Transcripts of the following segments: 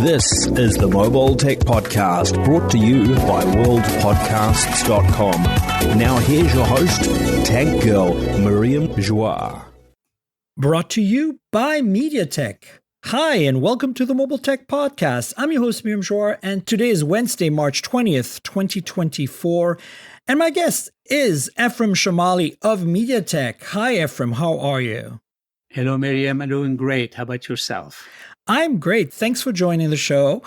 This is the Mobile Tech Podcast, brought to you by worldpodcasts.com. Now here's your host, Tech Girl, Miriam Joie. Brought to you by MediaTek. Hi, and welcome to the Mobile Tech Podcast. I'm your host, Miriam Joie, and today is Wednesday, March 20th, 2024. And my guest is Ephraim Shamali of MediaTek. Hi, Ephraim. How are you? Hello, Miriam. I'm doing great. How about yourself? I'm great. Thanks for joining the show.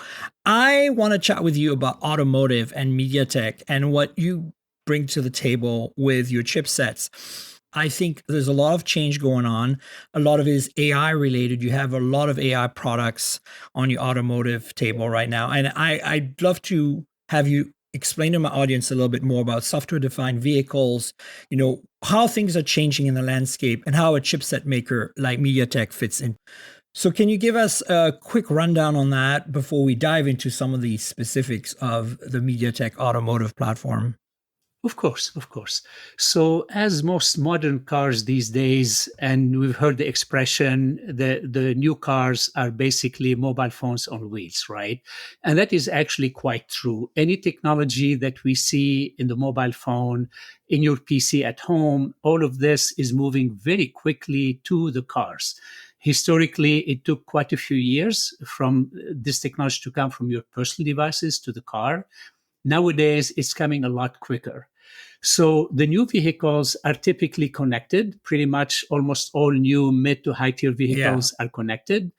I want to chat with you about automotive and MediaTek and what you bring to the table with your chipsets. I think there's a lot of change going on. A lot of it is AI related. You have a lot of AI products on your automotive table right now. And I'd love to have you explain to my audience a little bit more about software-defined vehicles, how things are changing in the landscape and how a chipset maker like MediaTek fits in. So can you give us a quick rundown on that before we dive into some of the specifics of the MediaTek automotive platform? Of course. So as most modern cars these days, and we've heard the expression, the new cars are basically mobile phones on wheels, right? And that is actually quite true. Any technology that we see in the mobile phone, in your PC at home, all of this is moving very quickly to the cars. Historically, it took quite a few years from this technology to come from your personal devices to the car. Nowadays, it's coming a lot quicker. So the new vehicles are typically connected. Pretty much almost all new mid to high tier vehicles are connected.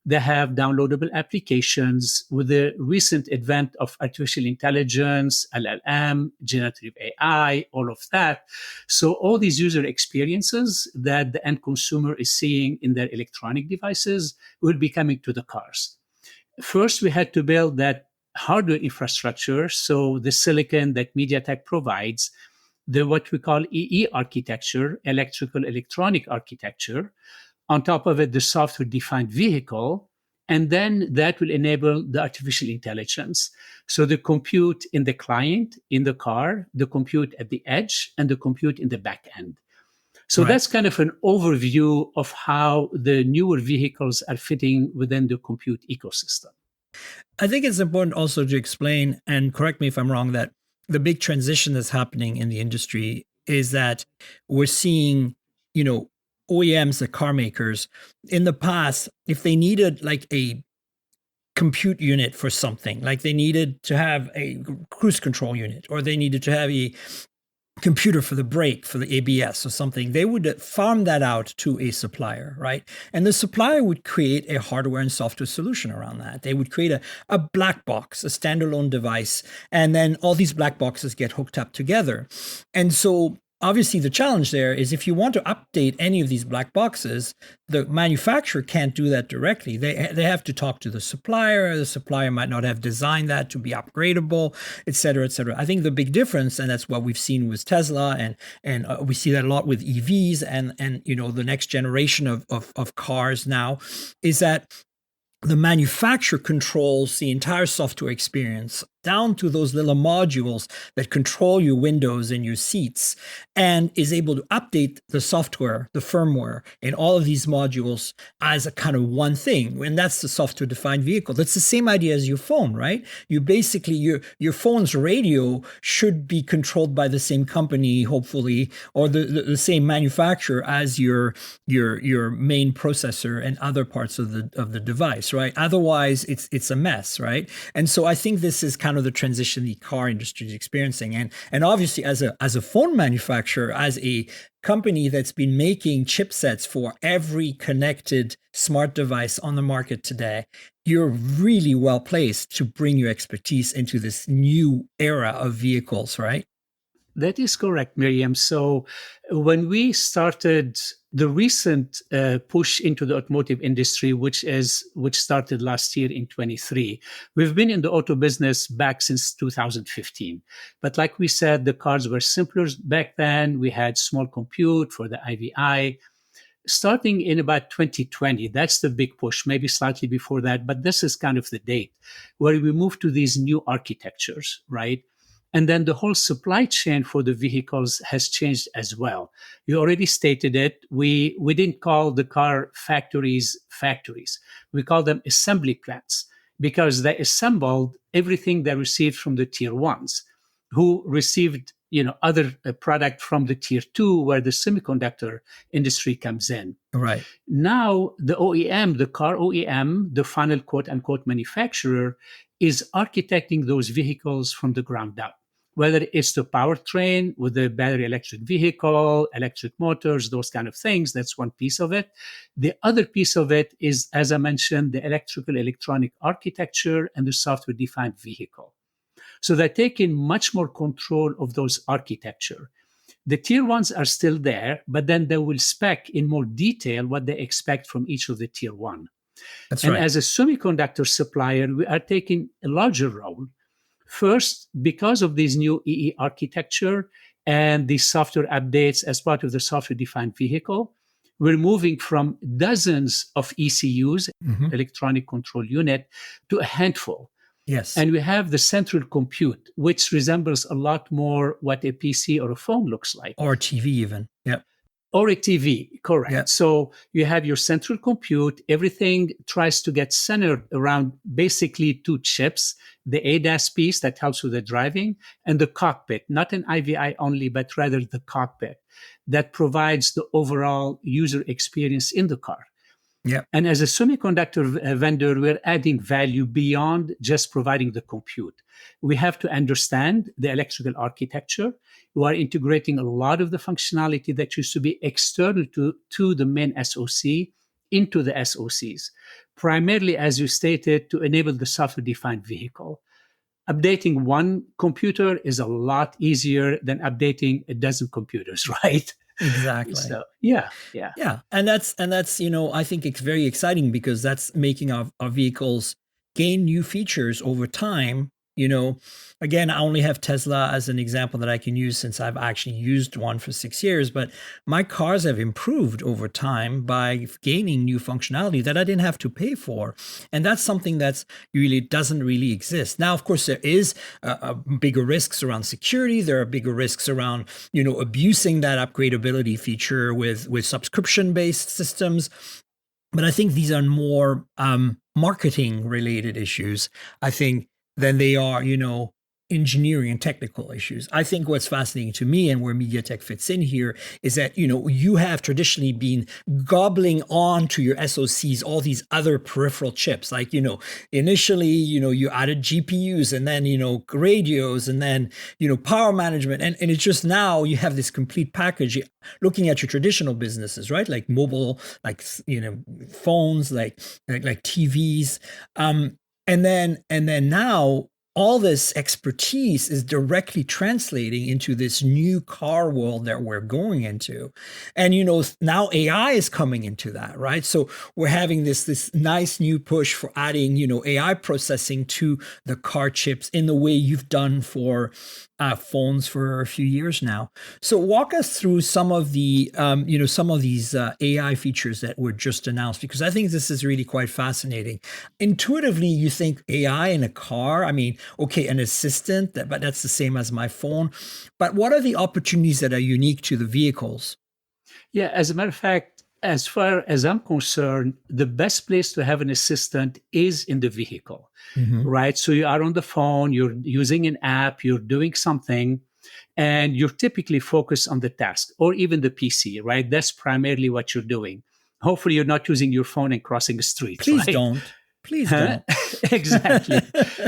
They have downloadable applications. With the recent advent of artificial intelligence, LLM, generative AI, all of that. So all these user experiences that the end consumer is seeing in their electronic devices will be coming to the cars. First, we had to build that hardware infrastructure. So the silicon that MediaTek provides, the what we call EE architecture, electrical electronic architecture. On top of it, the software-defined vehicle, and then that will enable the artificial intelligence. So the compute in the client, in the car, the compute at the edge, and the compute in the back end. So that's kind of an overview of how the newer vehicles are fitting within the compute ecosystem. I think it's important also to explain, and correct me if I'm wrong, that the big transition that's happening in the industry is that we're seeing, OEMs, the car makers, in the past, if they needed like a compute unit for something, like they needed to have a cruise control unit, or they needed to have a computer for the brake, for the ABS or something, they would farm that out to a supplier, right? And the supplier would create a hardware and software solution around that. They would create a black box, a standalone device, and then all these black boxes get hooked up together. And so obviously, the challenge there is if you want to update any of these black boxes, the manufacturer can't do that directly. They have to talk to the supplier. The supplier might not have designed that to be upgradable, et cetera, et cetera. I think the big difference, and that's what we've seen with Tesla, and we see that a lot with EVs and the next generation of cars now, is that the manufacturer controls the entire software experience down to those little modules that control your windows and your seats, and is able to update the software, the firmware in all of these modules as a kind of one thing. And that's the software-defined vehicle. That's the same idea as your phone, right? You basically, your phone's radio should be controlled by the same company, hopefully, or the same manufacturer as your main processor and other parts of the device, right? Otherwise, it's a mess, right? And so I think this is kind of the transition the car industry is experiencing. And obviously, as a phone manufacturer, as a company that's been making chipsets for every connected smart device on the market today, you're really well placed to bring your expertise into this new era of vehicles, right? That is correct, Miriam. So when we started the recent push into the automotive industry, which started last year in 23, we've been in the auto business back since 2015. But like we said, the cars were simpler back then. We had small compute for the IVI. Starting in about 2020, that's the big push, maybe slightly before that, but this is kind of the date where we moved to these new architectures, right? And then the whole supply chain for the vehicles has changed as well. You already stated it. We didn't call the car factories. We call them assembly plants. because they assembled everything they received from the tier ones, who received other product from the tier two, where the semiconductor industry comes in. Right. Now the OEM, the car OEM, the final quote unquote manufacturer, is architecting those vehicles from the ground up, whether it's the powertrain with the battery electric vehicle, electric motors, those kind of things. That's one piece of it. The other piece of it is, as I mentioned, the electrical electronic architecture and the software defined vehicle. So they're taking much more control of those architecture. The tier ones are still there, but then they will spec in more detail what they expect from each of the tier one. That's and right. as a semiconductor supplier, we are taking a larger role. First, because of this new EE architecture and the software updates as part of the software-defined vehicle, we're moving from dozens of ECUs, electronic control unit, to a handful. Yes. And we have the central compute, which resembles a lot more what a PC or a phone looks like. Or TV even. Yeah. Or a TV, correct. Yeah. So you have your central compute. Everything tries to get centered around basically two chips, the ADAS piece that helps with the driving, and the cockpit, not an IVI only, but rather the cockpit that provides the overall user experience in the car. Yeah. And as a semiconductor vendor, we're adding value beyond just providing the compute. We have to understand the electrical architecture. We are integrating a lot of the functionality that used to be external to the main SoC into the SoCs, primarily, as you stated, to enable the software-defined vehicle. Updating one computer is a lot easier than updating a dozen computers, right? Exactly. So, yeah. And that's, I think it's very exciting because that's making our vehicles gain new features over time. Again, I only have Tesla as an example that I can use since I've actually used one for 6 years, but my cars have improved over time by gaining new functionality that I didn't have to pay for. And that's something that's really doesn't really exist. Now, of course, there is bigger risks around security. There are bigger risks around, abusing that upgradability feature with subscription-based systems. But I think these are more marketing related issues, I think, than they are, engineering and technical issues. I think what's fascinating to me and where MediaTek fits in here is that, you have traditionally been gobbling on to your SoCs all these other peripheral chips. Like, initially, you added GPUs and then, radios and then, power management. And it's just now you have this complete package looking at your traditional businesses, right? Like mobile, like, phones, like TVs. And then now all this expertise is directly translating into this new car world that we're going into. And, now AI is coming into that, right? So we're having this nice new push for adding, AI processing to the car chips in the way you've done for phones for a few years now. So walk us through some of the, some of these AI features that were just announced, because I think this is really quite fascinating. Intuitively, you think AI in a car, okay, an assistant, but that's the same as my phone. But what are the opportunities that are unique to the vehicles? Yeah, as a matter of fact, as far as I'm concerned, the best place to have an assistant is in the vehicle, right? So you are on the phone, you're using an app, you're doing something, and you're typically focused on the task or even the PC, right? That's primarily what you're doing. Hopefully, you're not using your phone and crossing the street. Please right? don't. Please don't. Exactly.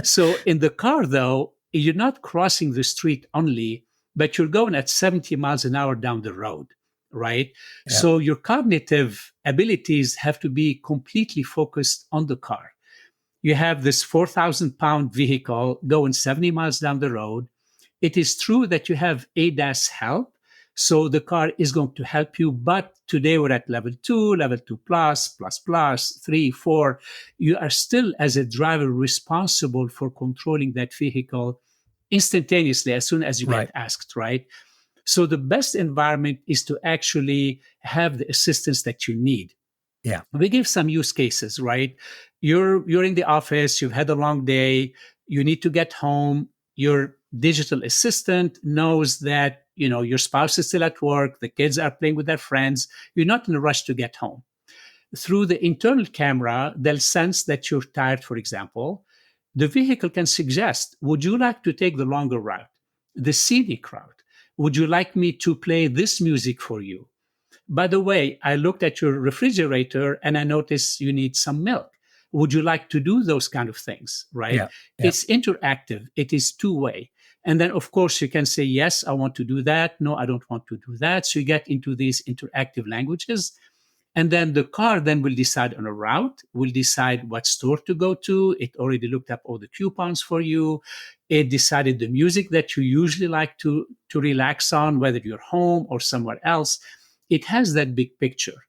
So in the car, though, you're not crossing the street only, but you're going at 70 miles an hour down the road, right? Yeah. So your cognitive abilities have to be completely focused on the car. You have this 4,000-pound vehicle going 70 miles down the road. It is true that you have ADAS help, so the car is going to help you. But today we're at level 2, level 2 plus, 3, 4. You are still, as a driver, responsible for controlling that vehicle instantaneously as soon as you Right. get asked, right? So the best environment is to actually have the assistance that you need. Yeah. We give some use cases, right? You're in the office, you've had a long day, you need to get home. Your digital assistant knows that, your spouse is still at work, the kids are playing with their friends. You're not in a rush to get home. Through the internal camera, they'll sense that you're tired, for example. the vehicle can suggest, would you like to take the longer route, the scenic route? Would you like me to play this music for you? By the way, I looked at your refrigerator and I noticed you need some milk. Would you like to do those kind of things? Right? Yeah. Yeah. It's interactive. It is two-way. And then, of course, you can say, yes, I want to do that. No, I don't want to do that. So you get into these interactive languages. And then the car then will decide on a route, will decide what store to go to. It already looked up all the coupons for you. It decided the music that you usually like to relax on, whether you're home or somewhere else. It has that big picture.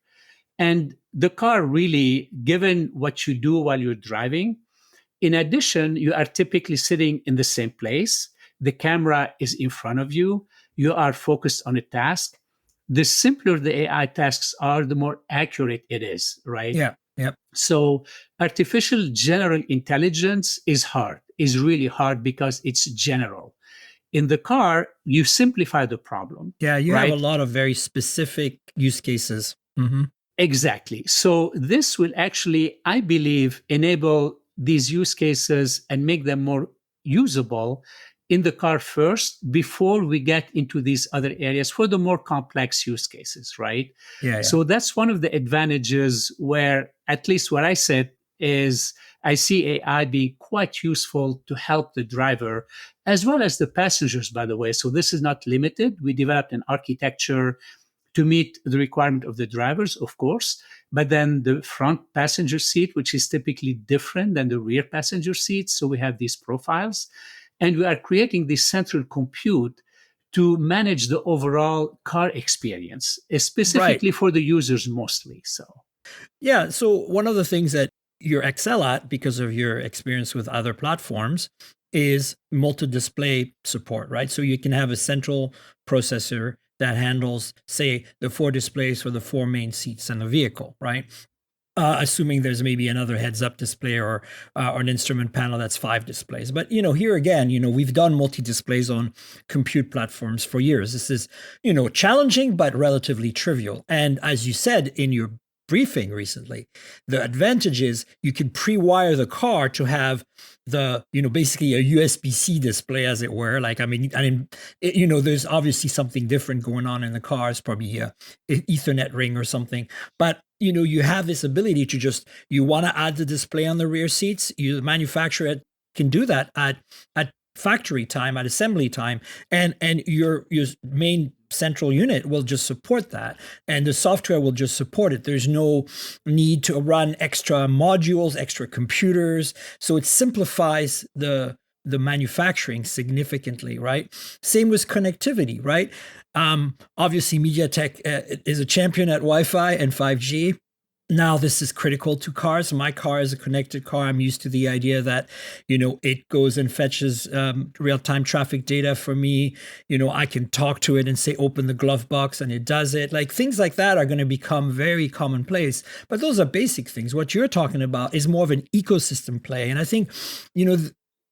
And the car really, given what you do while you're driving, in addition, you are typically sitting in the same place. The camera is in front of you. You are focused on a task. The simpler the AI tasks are, the more accurate it is, right? Yeah. Yeah. So artificial general intelligence is really hard because it's general. In the car, you simplify the problem. Yeah. You right? have a lot of very specific use cases. Mm-hmm. Exactly. So this will actually, I believe, enable these use cases and make them more usable in the car first before we get into these other areas for the more complex use cases, right? Yeah. So that's one of the advantages where, at least what I said is, I see AI being quite useful to help the driver as well as the passengers, by the way. So this is not limited. We developed an architecture to meet the requirement of the drivers, of course, but then the front passenger seat, which is typically different than the rear passenger seat. So we have these profiles, and we are creating this central compute to manage the overall car experience, specifically for the users mostly. So, yeah. So one of the things that you excel at because of your experience with other platforms is multi-display support, right? So you can have a central processor that handles, say, the 4 displays for the 4 main seats in the vehicle, right? Assuming there's maybe another heads-up display or an instrument panel that's 5 displays. But here again, we've done multi-displays on compute platforms for years. This is challenging but relatively trivial. And as you said in your briefing recently, the advantage is you can pre-wire the car to have the basically a USB-C display, as it were. Like there's obviously something different going on in the car. It's probably a Ethernet ring or something, but you have this ability to just, you want to add the display on the rear seats, the manufacturer can do that at factory time, at assembly time, and your main central unit will just support that, and the software will just support it. There's no need to run extra modules, extra computers, so it simplifies the manufacturing significantly, right? Same with connectivity, right? Obviously, MediaTek is a champion at Wi-Fi and 5G. Now, this is critical to cars. My car is a connected car. I'm used to the idea that, it goes and fetches real-time traffic data for me. I can talk to it and say, open the glove box, and it does it. Like, things like that are going to become very commonplace. But those are basic things. What you're talking about is more of an ecosystem play. And I think,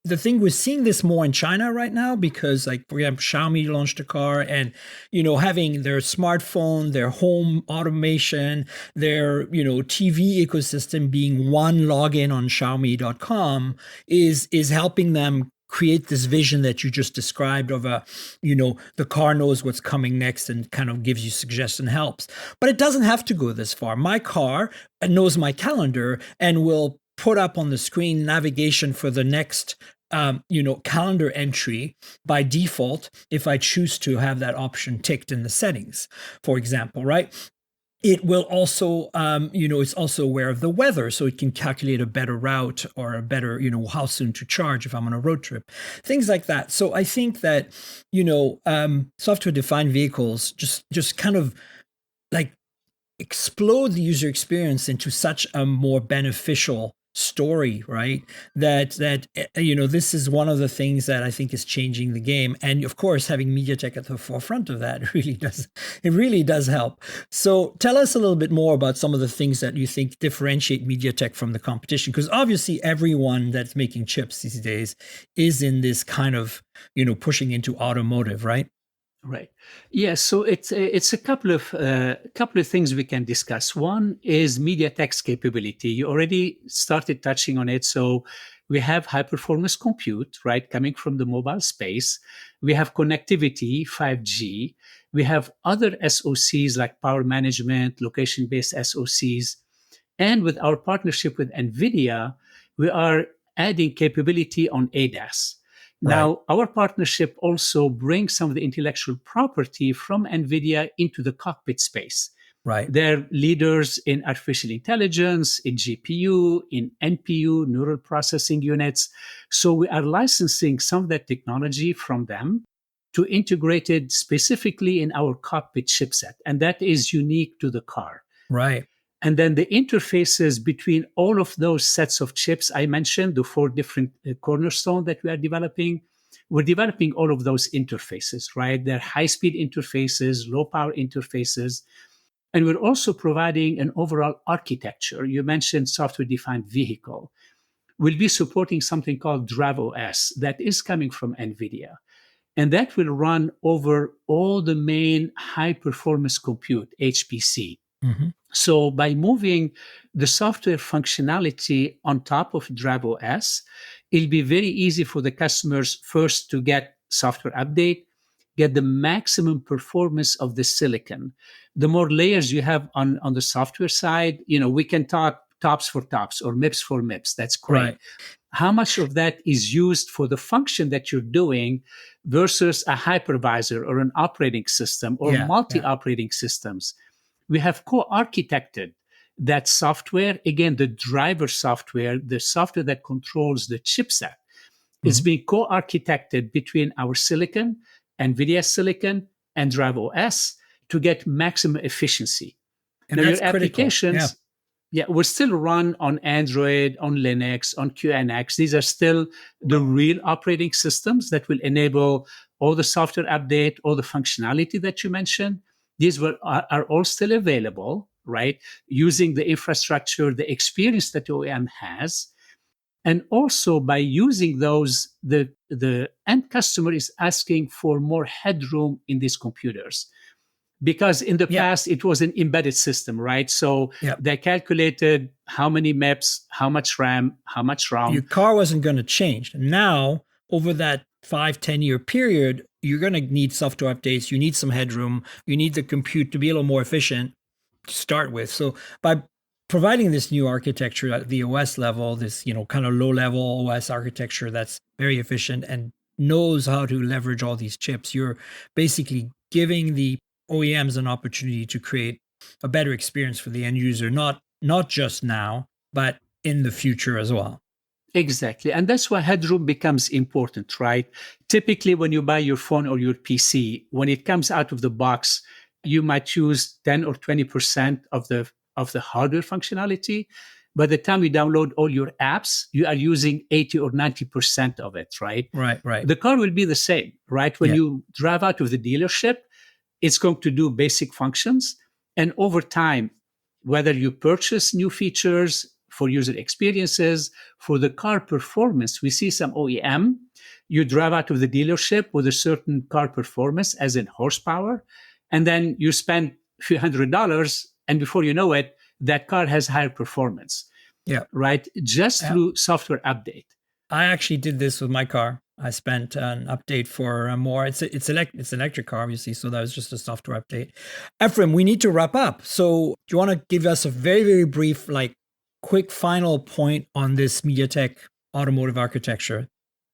the thing, we're seeing this more in China right now because, like, for example, Xiaomi launched a car, and having their smartphone, their home automation, their TV ecosystem being one login on Xiaomi.com is helping them create this vision that you just described of the car knows what's coming next and kind of gives you suggestion, helps. But it doesn't have to go this far. My car knows my calendar and will put up on the screen navigation for the next calendar entry by default if I choose to have that option ticked in the settings, for example, right? It will also, it's also aware of the weather, so it can calculate a better route or a better, how soon to charge if I'm on a road trip, things like that. So I think that, software-defined vehicles just kind of like explode the user experience into such a more beneficial story, right? That this is one of the things that I think is changing the game, and of course, having MediaTek at the forefront of that really does help. So, tell us a little bit more about some of the things that you think differentiate MediaTek from the competition, because obviously, everyone that's making chips these days is in this kind of pushing into automotive, right? Right. Yeah. So it's a couple of things we can discuss. One is MediaTek's capability. You already started touching on it. So We have high performance compute, right, coming from the mobile space. We have connectivity, 5G. We have other SoCs like power management, location based SoCs. And with our partnership with NVIDIA, we are adding capability on ADAS. Right. Now, our partnership also brings some of the intellectual property from NVIDIA into the cockpit space. Right. They're leaders in artificial intelligence, in GPU, in NPU, neural processing units. So we are licensing some of that technology from them to integrate it specifically in our cockpit chipset. And that is unique to the car. Right. And then the interfaces between all of those sets of chips I mentioned, the 4 different cornerstones that we are developing, we're developing all of those interfaces, right? They're high-speed interfaces, low-power interfaces. And we're also providing an overall architecture. You mentioned software-defined vehicle. We'll be supporting something called DriveOS that is coming from NVIDIA. And that will run over all the main high-performance compute, HPC. Mm-hmm. So by moving the software functionality on top of DriveOS, it'll be very easy for the customers first to get software update, get the maximum performance of the silicon. The more layers you have on the software side, we can talk tops for tops or MIPS for MIPS. That's great. Right. How much of that is used for the function that you're doing versus a hypervisor or an operating system or multi-operating systems? We have co-architected that software. Again, the driver software, the software that controls the chipset, is being co-architected between our silicon, NVIDIA silicon, and DriveOS to get maximum efficiency. And now, that's your applications, critical. will still run on Android, on Linux, on QNX. These are still the real operating systems that will enable all the software update, all the functionality that you mentioned. These are all still available, right? Using the infrastructure, the experience that OEM has. And also by using those, the end customer is asking for more headroom in these computers. Because in the past, it was an embedded system, right? So they calculated how many MIPS, how much RAM, how much ROM. Your car wasn't going to change. Now, over that 5-10 year period, you're going to need software updates. You need some headroom. You need the compute to be a little more efficient to start with. So by providing this new architecture at the OS level, this kind of low level OS architecture that's very efficient and knows how to leverage all these chips, you're basically giving the OEMs an opportunity to create a better experience for the end user, not just now, but in the future as well. Exactly. And that's why headroom becomes important, right? Typically, when you buy your phone or your PC, when it comes out of the box, you might use 10 or 20% of the hardware functionality. By the time you download all your apps, you are using 80 or 90% of it, right? Right. The car will be the same, right? When you drive out of the dealership, it's going to do basic functions. And over time, whether you purchase new features for user experiences, for the car performance, we see some OEM, you drive out of the dealership with a certain car performance, as in horsepower, and then you spend a few $100s, and before you know it, that car has higher performance. Right? Just through software update. I actually did this with my car. I spent an update for more. It's an electric car, obviously, so that was just a software update. Ephraim, we need to wrap up. So do you want to give us a very, very brief, quick final point on this MediaTek automotive architecture?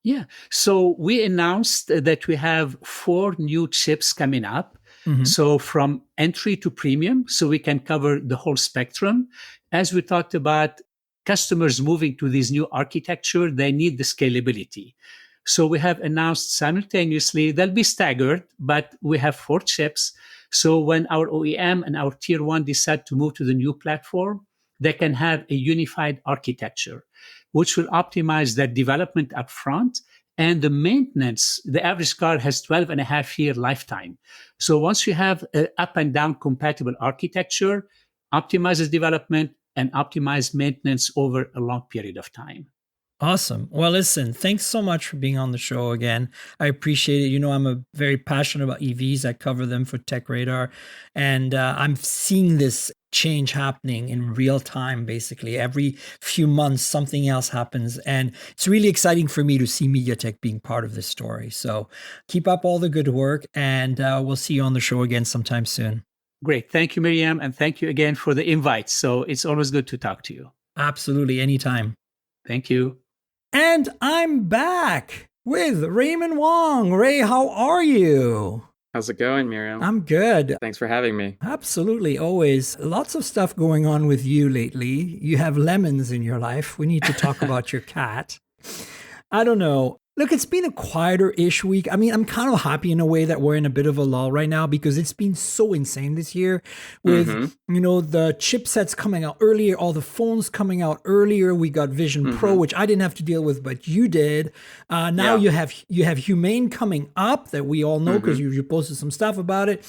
Yeah. So we announced that we have 4 new chips coming up. So from entry to premium, so we can cover the whole spectrum. As we talked about, customers moving to this new architecture, they need the scalability. So we have announced simultaneously, they'll be staggered, but we have 4 chips. So when our OEM and our tier 1 decide to move to the new platform, they can have a unified architecture, which will optimize their development up front. And the maintenance, the average car has 12 and a half year lifetime. So once you have an up and down compatible architecture, optimizes development and optimize maintenance over a long period of time. Awesome. Well, listen, thanks so much for being on the show again. I appreciate it. I'm very passionate about EVs. I cover them for Tech Radar. And I'm seeing this change happening in real time. Basically, every few months, something else happens. And it's really exciting for me to see MediaTek being part of this story. So keep up all the good work, and we'll see you on the show again sometime soon. Great. Thank you, Miriam. And thank you again for the invite. So it's always good to talk to you. Absolutely. Anytime. Thank you. And I'm back with Raymond Wong. Ray, how are you? How's it going, Miriam? I'm good. Thanks for having me. Absolutely, always. Lots of stuff going on with you lately. You have lemons in your life. We need to talk about your cat. I don't know. Look, it's been a quieter-ish week. I mean, I'm kind of happy in a way that we're in a bit of a lull right now because it's been so insane this year with, the chipsets coming out earlier, all the phones coming out earlier. We got Vision Pro, which I didn't have to deal with, but you did. Now you have Humane coming up that we all know because you posted some stuff about it.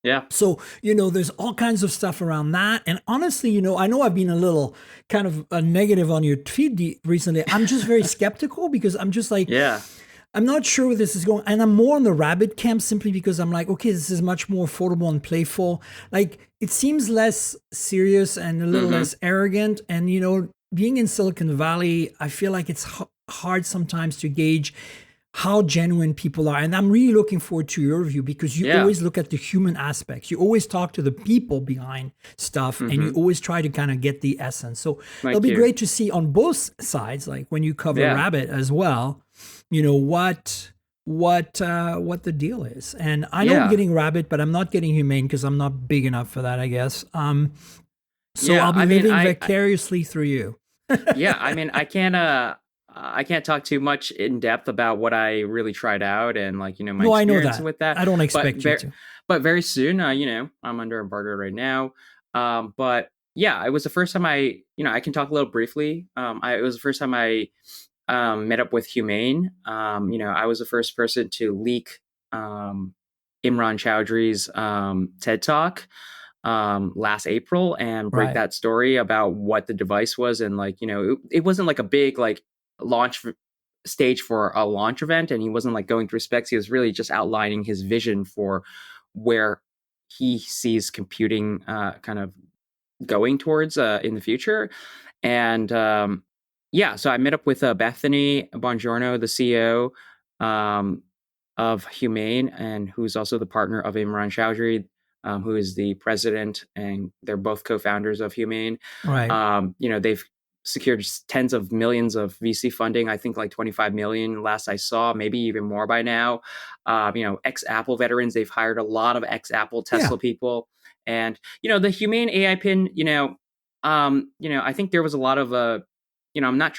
Yeah. So, there's all kinds of stuff around that. And honestly, I know I've been a little kind of a negative on your feed recently. I'm just very skeptical because I'm just like, I'm not sure where this is going. And I'm more on the rabbit camp simply because I'm like, okay, this is much more affordable and playful. Like, it seems less serious and a little less arrogant. And, being in Silicon Valley, I feel like it's hard sometimes to gauge how genuine people are. And I'm really looking forward to your review because you always look at the human aspects. You always talk to the people behind stuff and you always try to kind of get the essence. So it'll be great to see on both sides, like when you cover Rabbit as well, what the deal is. And I know I'm getting Rabbit, but I'm not getting Humane because I'm not big enough for that, I guess. So I'll be living vicariously through you. I can't talk too much in depth about what I really tried out and my experience I know that. with that. I don't expect you to. But very soon, I'm under embargo right now. But yeah, it was the first time I can talk a little briefly. It was the first time I met up with Humane. I was the first person to leak Imran Chowdhury's TED Talk last April and break that story about what the device was. And it wasn't like a big launch stage for a launch event, and he wasn't going through specs. He was really just outlining his vision for where he sees computing kind of going towards in the future. And so I met up with Bethany Bongiorno, the CEO of Humane, and who's also the partner of Imran Chowdhury, who is the president, and they're both co-founders of Humane. They've secured tens of millions of VC funding. I think 25 million last I saw, maybe even more by now. Ex-Apple veterans, they've hired a lot of ex-Apple Tesla people. And, the Humane AI pin, I think there was a lot of, I'm not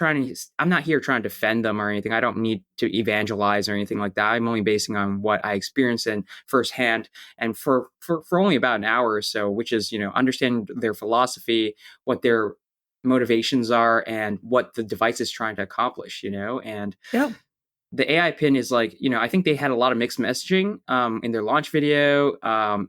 here trying to defend them or anything. I don't need to evangelize or anything like that. I'm only basing on what I experienced in firsthand and for only about an hour or so, which is, understand their philosophy, what their motivations are, and what the device is trying to accomplish, and the AI pin is I think they had a lot of mixed messaging in their launch video,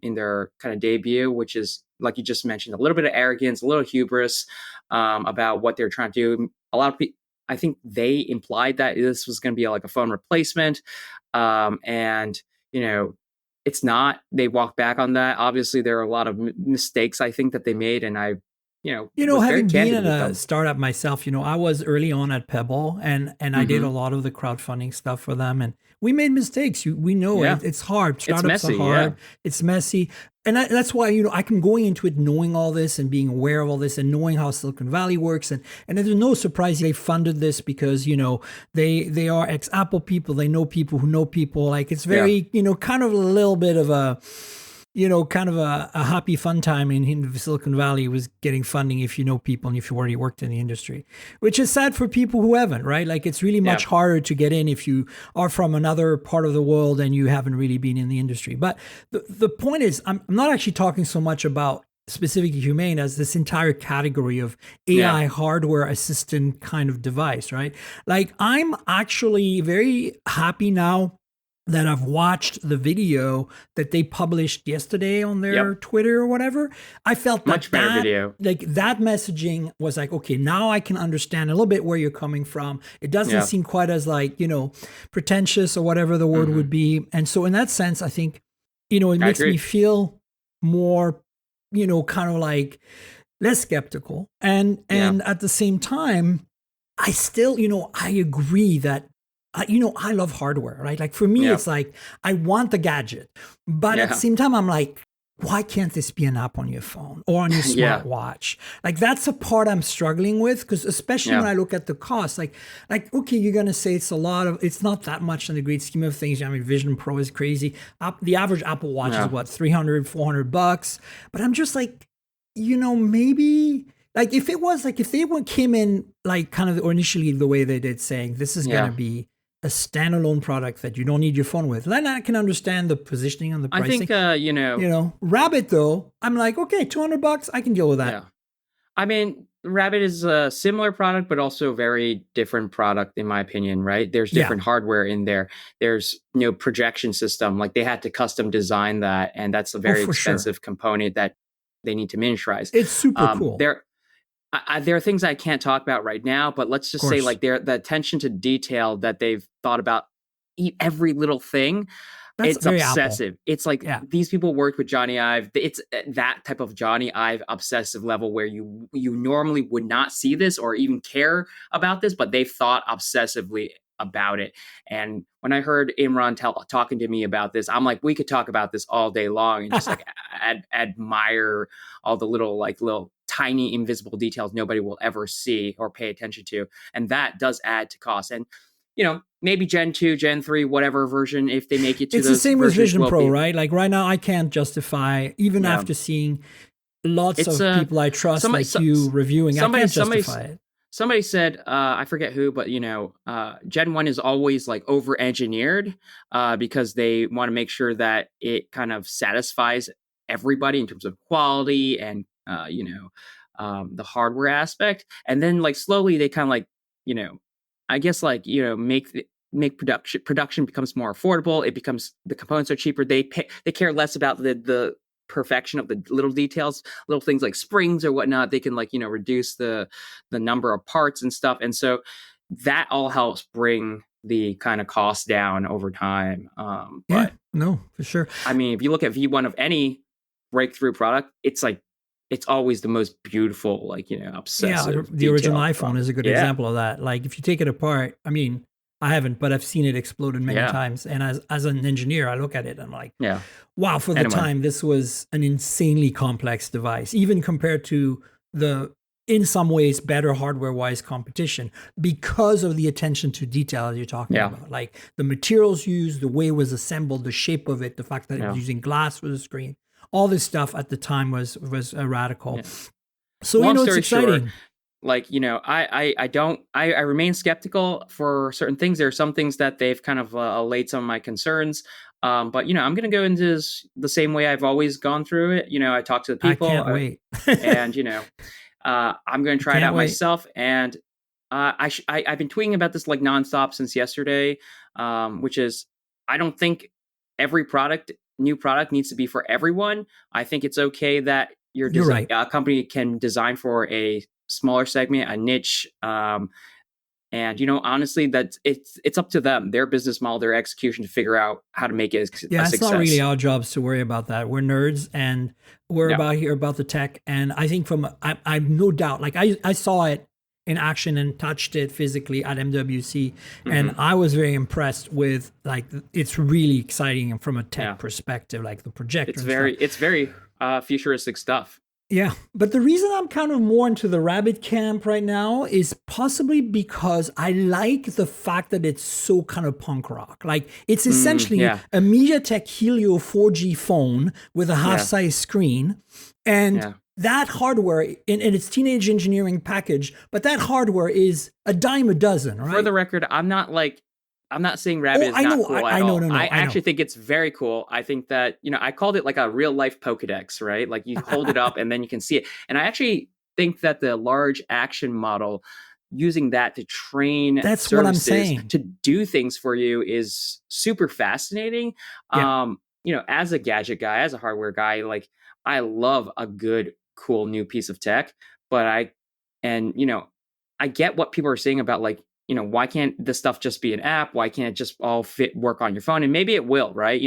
in their kind of debut, which is, like you just mentioned, a little bit of arrogance, a little hubris about what they're trying to do. A lot of people, I think they implied that this was going to be a phone replacement. And, it's not. They walked back on that. Obviously, there are a lot of mistakes, I think, that they made. And having been in a startup myself, I was early on at Pebble and I did a lot of the crowdfunding stuff for them, and we made mistakes. We know it's hard. Startups are hard. It's messy. And that's why, I'm going into it knowing all this and being aware of all this and knowing how Silicon Valley works. And there's no surprise they funded this because, they are ex-Apple people. They know people who know people. It's very, kind of a little bit of a happy fun time in Silicon Valley was getting funding if you know people and if you already worked in the industry, which is sad for people who haven't, right? It's really much harder to get in if you are from another part of the world and you haven't really been in the industry. But the point is, I'm not actually talking so much about specifically Humane as this entire category of AI hardware assistant kind of device, right? I'm actually very happy now that I've watched the video that they published yesterday on their Twitter or whatever. I felt much better video. That messaging was okay, now I can understand a little bit where you're coming from. It doesn't seem quite as pretentious or whatever the word would be. And so in that sense, I think, it makes me feel more kind of like less skeptical. And at the same time, I still, I agree that, I love hardware, right? Like for me, it's like, I want the gadget, but at the same time, I'm like, why can't this be an app on your phone or on your smartwatch? Like that's a part I'm struggling with, because especially when I look at the cost, like, okay, you're going to say it's not that much in the great scheme of things. I mean, Vision Pro is crazy. The average Apple Watch is what, $300, $400. But I'm just like, maybe like if they came in like kind of or initially the way they did, saying this is going to be a standalone product that you don't need your phone with, then I can understand the positioning and the pricing. I think, Rabbit though, I'm like, okay, $200, I can deal with that. Yeah. I mean, Rabbit is a similar product, but also a very different product, in my opinion, right? There's different hardware in there. There's, projection system. Like they had to custom design that. And that's a very expensive component that they need to miniaturize. It's super cool. There are things I can't talk about right now, but let's just say like the attention to detail that they've thought about every little thing. It's obsessive. Apple. It's like these people worked with Johnny Ive. It's that type of Johnny Ive obsessive level where you normally would not see this or even care about this, but they've thought obsessively about it. And when I heard Imran talking to me about this, I'm like, we could talk about this all day long and just like admire all the little tiny invisible details nobody will ever see or pay attention to. And that does add to cost. And, maybe Gen 2, Gen 3, whatever version, if they make it to it's the same with Vision Pro, right? Like right now, I can't justify, even after seeing lots of people I trust you reviewing, I can't justify it. Somebody said, I forget who, but Gen 1 is always like over engineered because they want to make sure that it kind of satisfies everybody in terms of quality and the hardware aspect. And then like slowly they kind of like, I guess like, make production becomes more affordable. It becomes, the components are cheaper. They care less about the perfection of the little details, little things like springs or whatnot. They can like, reduce the number of parts and stuff. And so that all helps bring the kind of cost down over time. But no, for sure. I mean, if you look at V1 of any breakthrough product, it's like, it's always the most beautiful, like, obsessive. Yeah, the original iPhone is a good example of that. Like if you take it apart, I mean, I haven't, but I've seen it exploded many times. And as an engineer, I look at it and I'm like, wow, for the time, this was an insanely complex device, even compared to the, in some ways, better hardware-wise competition because of the attention to detail as you're talking about. Like the materials used, the way it was assembled, the shape of it, the fact that it was using glass for the screen. All this stuff at the time was radical. Yeah. So, long it's exciting. Short, like, I remain skeptical for certain things. There are some things that they've kind of allayed some of my concerns. But, I'm going to go into this the same way I've always gone through it. I talk to the people. I can't wait. And, I'm going to try it out myself. And I've been tweeting about this like nonstop since yesterday, which is, I don't think every new product needs to be for everyone. I think it's okay that a company can design for a smaller segment, a niche. And, honestly, that it's up to them, their business model, their execution to figure out how to make it a success. It's not really our jobs to worry about that. We're nerds and we're about the tech. And I think I've no doubt, like I saw it in action and touched it physically at MWC. And I was very impressed with, like, it's really exciting from a tech perspective, like the projector. It's very futuristic stuff. Yeah. But the reason I'm kind of more into the Rabbit camp right now is possibly because I like the fact that it's so kind of punk rock. Like it's essentially a MediaTek Helio 4G phone with a half-size screen. And that hardware in its teenage engineering package, but that hardware is a dime a dozen, right? For the record, I'm not saying Rabbit is not cool at all. I actually think it's very cool. I think that, I called it like a real life Pokedex, right? Like you hold it up and then you can see it. And I actually think that the large action model, using that to train that's what I'm saying, to do things for you is super fascinating. As a gadget guy, as a hardware guy, like I love a good, cool new piece of tech, but I get what people are saying about like, why can't this stuff just be an app? Why can't it just all work on your phone? And maybe it will, right?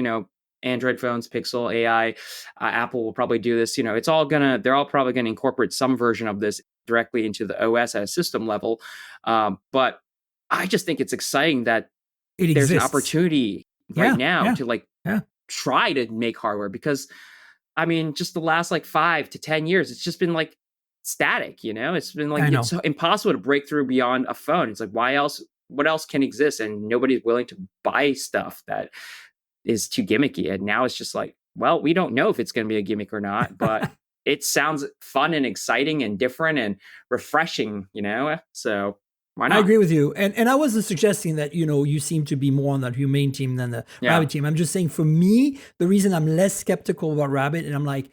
Android phones, Pixel AI, Apple will probably do this. They're all probably gonna incorporate some version of this directly into the OS at a system level. But I just think it's exciting that It there's an exists. opportunity right now to Yeah. try to make hardware, because I mean, just the last 5 to 10 years, it's just been static, It's been it's so impossible to break through beyond a phone. It's what else can exist? And nobody's willing to buy stuff that is too gimmicky. And now it's just well, we don't know if it's going to be a gimmick or not, but it sounds fun and exciting and different and refreshing, So why not? I agree with you. And I wasn't suggesting that, you seem to be more on the Humane team than the Rabbit team. I'm just saying, for me, the reason I'm less skeptical about Rabbit, and I'm like,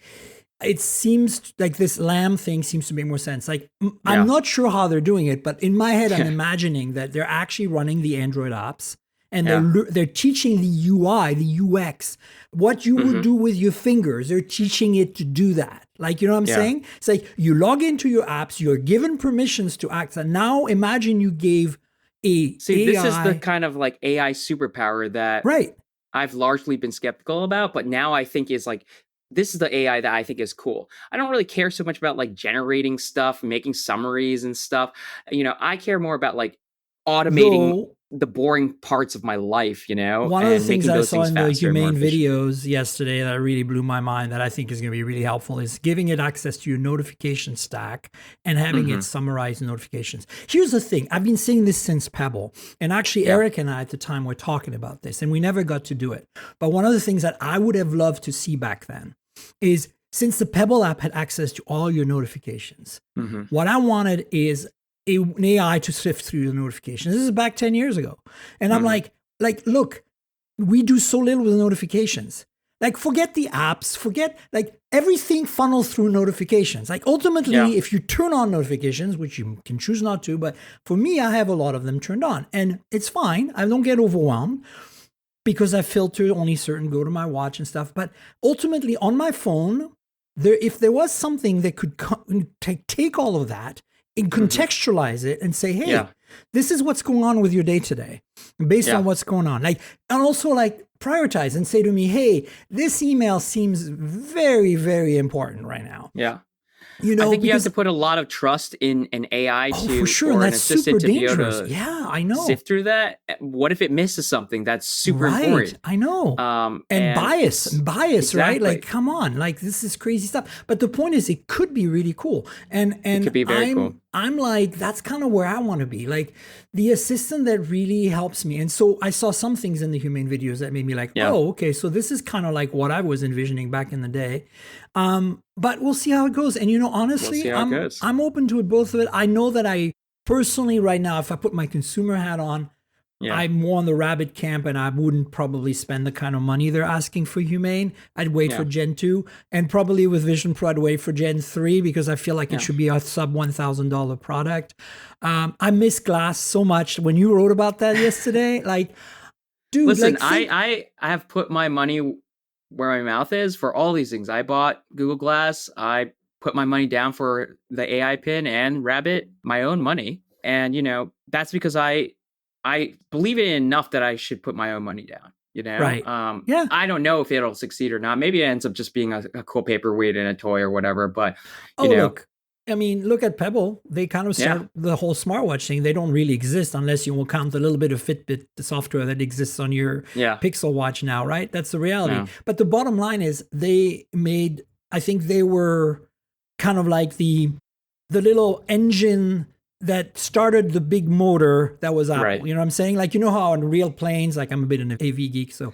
it seems like this Lamb thing seems to make more sense. I'm not sure how they're doing it, but in my head, I'm imagining that they're actually running the Android apps, and they're teaching the UI, the UX, what you would do with your fingers. They're teaching it to do that. You know what I'm saying? It's like you log into your apps, you're given permissions to act. And now imagine you gave a See, AI, this is the kind of AI superpower that I've largely been skeptical about, but now I think is this is the AI that I think is cool. I don't really care so much about generating stuff, making summaries and stuff. I care more about automating the boring parts of my life, One of the things I saw in the Humane videos yesterday that really blew my mind, that I think is going to be really helpful, is giving it access to your notification stack and having it summarize notifications. Here's the thing. I've been saying this since Pebble. And actually, Eric and I at the time were talking about this, and we never got to do it. But one of the things that I would have loved to see back then is, since the Pebble app had access to all your notifications, what I wanted is an AI to sift through the notifications. This is back 10 years ago. And I'm like, look, we do so little with notifications. Forget the apps, forget, everything funnels through notifications. Ultimately, if you turn on notifications, which you can choose not to, but for me, I have a lot of them turned on, and it's fine. I don't get overwhelmed because I filter only certain, go to my watch and stuff. But ultimately on my phone, if there was something that could take all of that and contextualize it and say, hey, this is what's going on with your day today based on what's going on. And also prioritize and say to me, hey, this email seems very, very important right now. Yeah. I think you have to put a lot of trust in an AI for sure. or And an that's assistant super to be dangerous. able to I know. sift through that. What if it misses something that's super important? I know. And bias, exactly. right? Come on, this is crazy stuff. But the point is, it could be really cool. And it could be very cool. I'm that's kind of where I want to be. The assistant that really helps me. And so I saw some things in the Humane videos that made me oh, okay, so this is kind of what I was envisioning back in the day. But we'll see how it goes. And honestly, I'm open to it, both of it. I know that I personally right now, if I put my consumer hat on, I'm more on the Rabbit camp, and I wouldn't probably spend the kind of money they're asking for Humane. I'd wait for Gen 2, and probably with Vision Pro, I'd wait for Gen 3 because I feel like it should be a sub $1,000 product. I miss glass so much. When you wrote about that yesterday, dude, listen, I have put my money where my mouth is for all these things. I bought Google Glass. I put my money down for the AI pin and Rabbit, my own money. And, that's because I believe in it enough that I should put my own money down, Right. I don't know if it'll succeed or not. Maybe it ends up just being a cool paperweight and a toy or whatever, but look, look at Pebble. They kind of start the whole smartwatch thing. They don't really exist unless you will count a little bit of Fitbit, the software that exists on your Pixel watch now, right? That's the reality. Yeah. But the bottom line is I think they were kind of the little engine that started the big motor that was Apple. Right. You know what I'm saying? How on real planes, I'm a bit an AV geek, so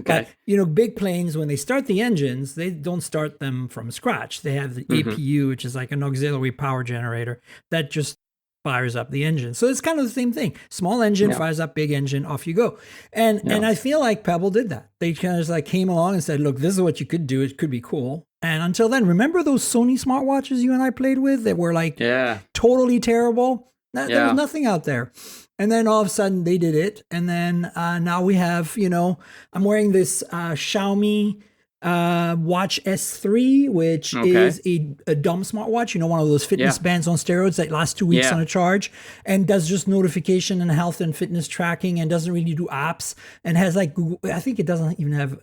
but big planes, when they start the engines, they don't start them from scratch. They have the APU, which is an auxiliary power generator that just fires up the engine. So it's kind of the same thing. Small engine fires up big engine, off you go. And I feel like Pebble did that. They kind of came along and said, look, this is what you could do. It could be cool. And until then, remember those Sony smartwatches you and I played with that were totally terrible? There was nothing out there. And then all of a sudden they did it. And then now we have, I'm wearing this Xiaomi Watch S3, which is a dumb smartwatch, one of those fitness bands on steroids that lasts 2 weeks on a charge and does just notification and health and fitness tracking and doesn't really do apps and has like Google. I think it doesn't even have,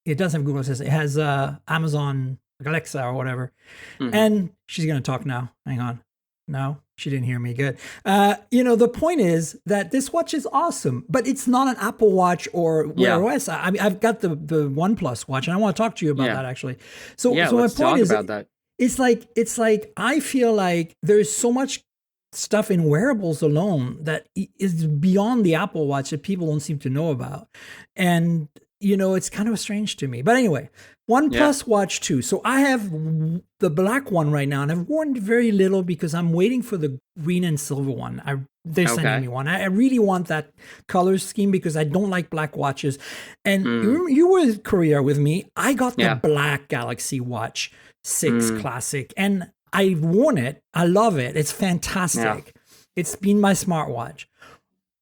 it does have Google Assistant. It has Amazon Alexa or whatever. And she's going to talk now. Hang on. No, she didn't hear me. Good. The point is that this watch is awesome, but it's not an Apple Watch or Wear OS. I mean, I've got the OnePlus watch, and I want to talk to you about that actually. So my point is, it's like I feel like there's so much stuff in wearables alone that is beyond the Apple Watch that people don't seem to know about, and it's kind of strange to me. But anyway. OnePlus Watch 2. So I have the black one right now, and I've worn very little because I'm waiting for the green and silver one. They're sending me one. I really want that color scheme because I don't like black watches. And you were in Korea with me. I got the black Galaxy Watch 6 Classic, and I've worn it. I love it. It's fantastic. Yeah. It's been my smartwatch.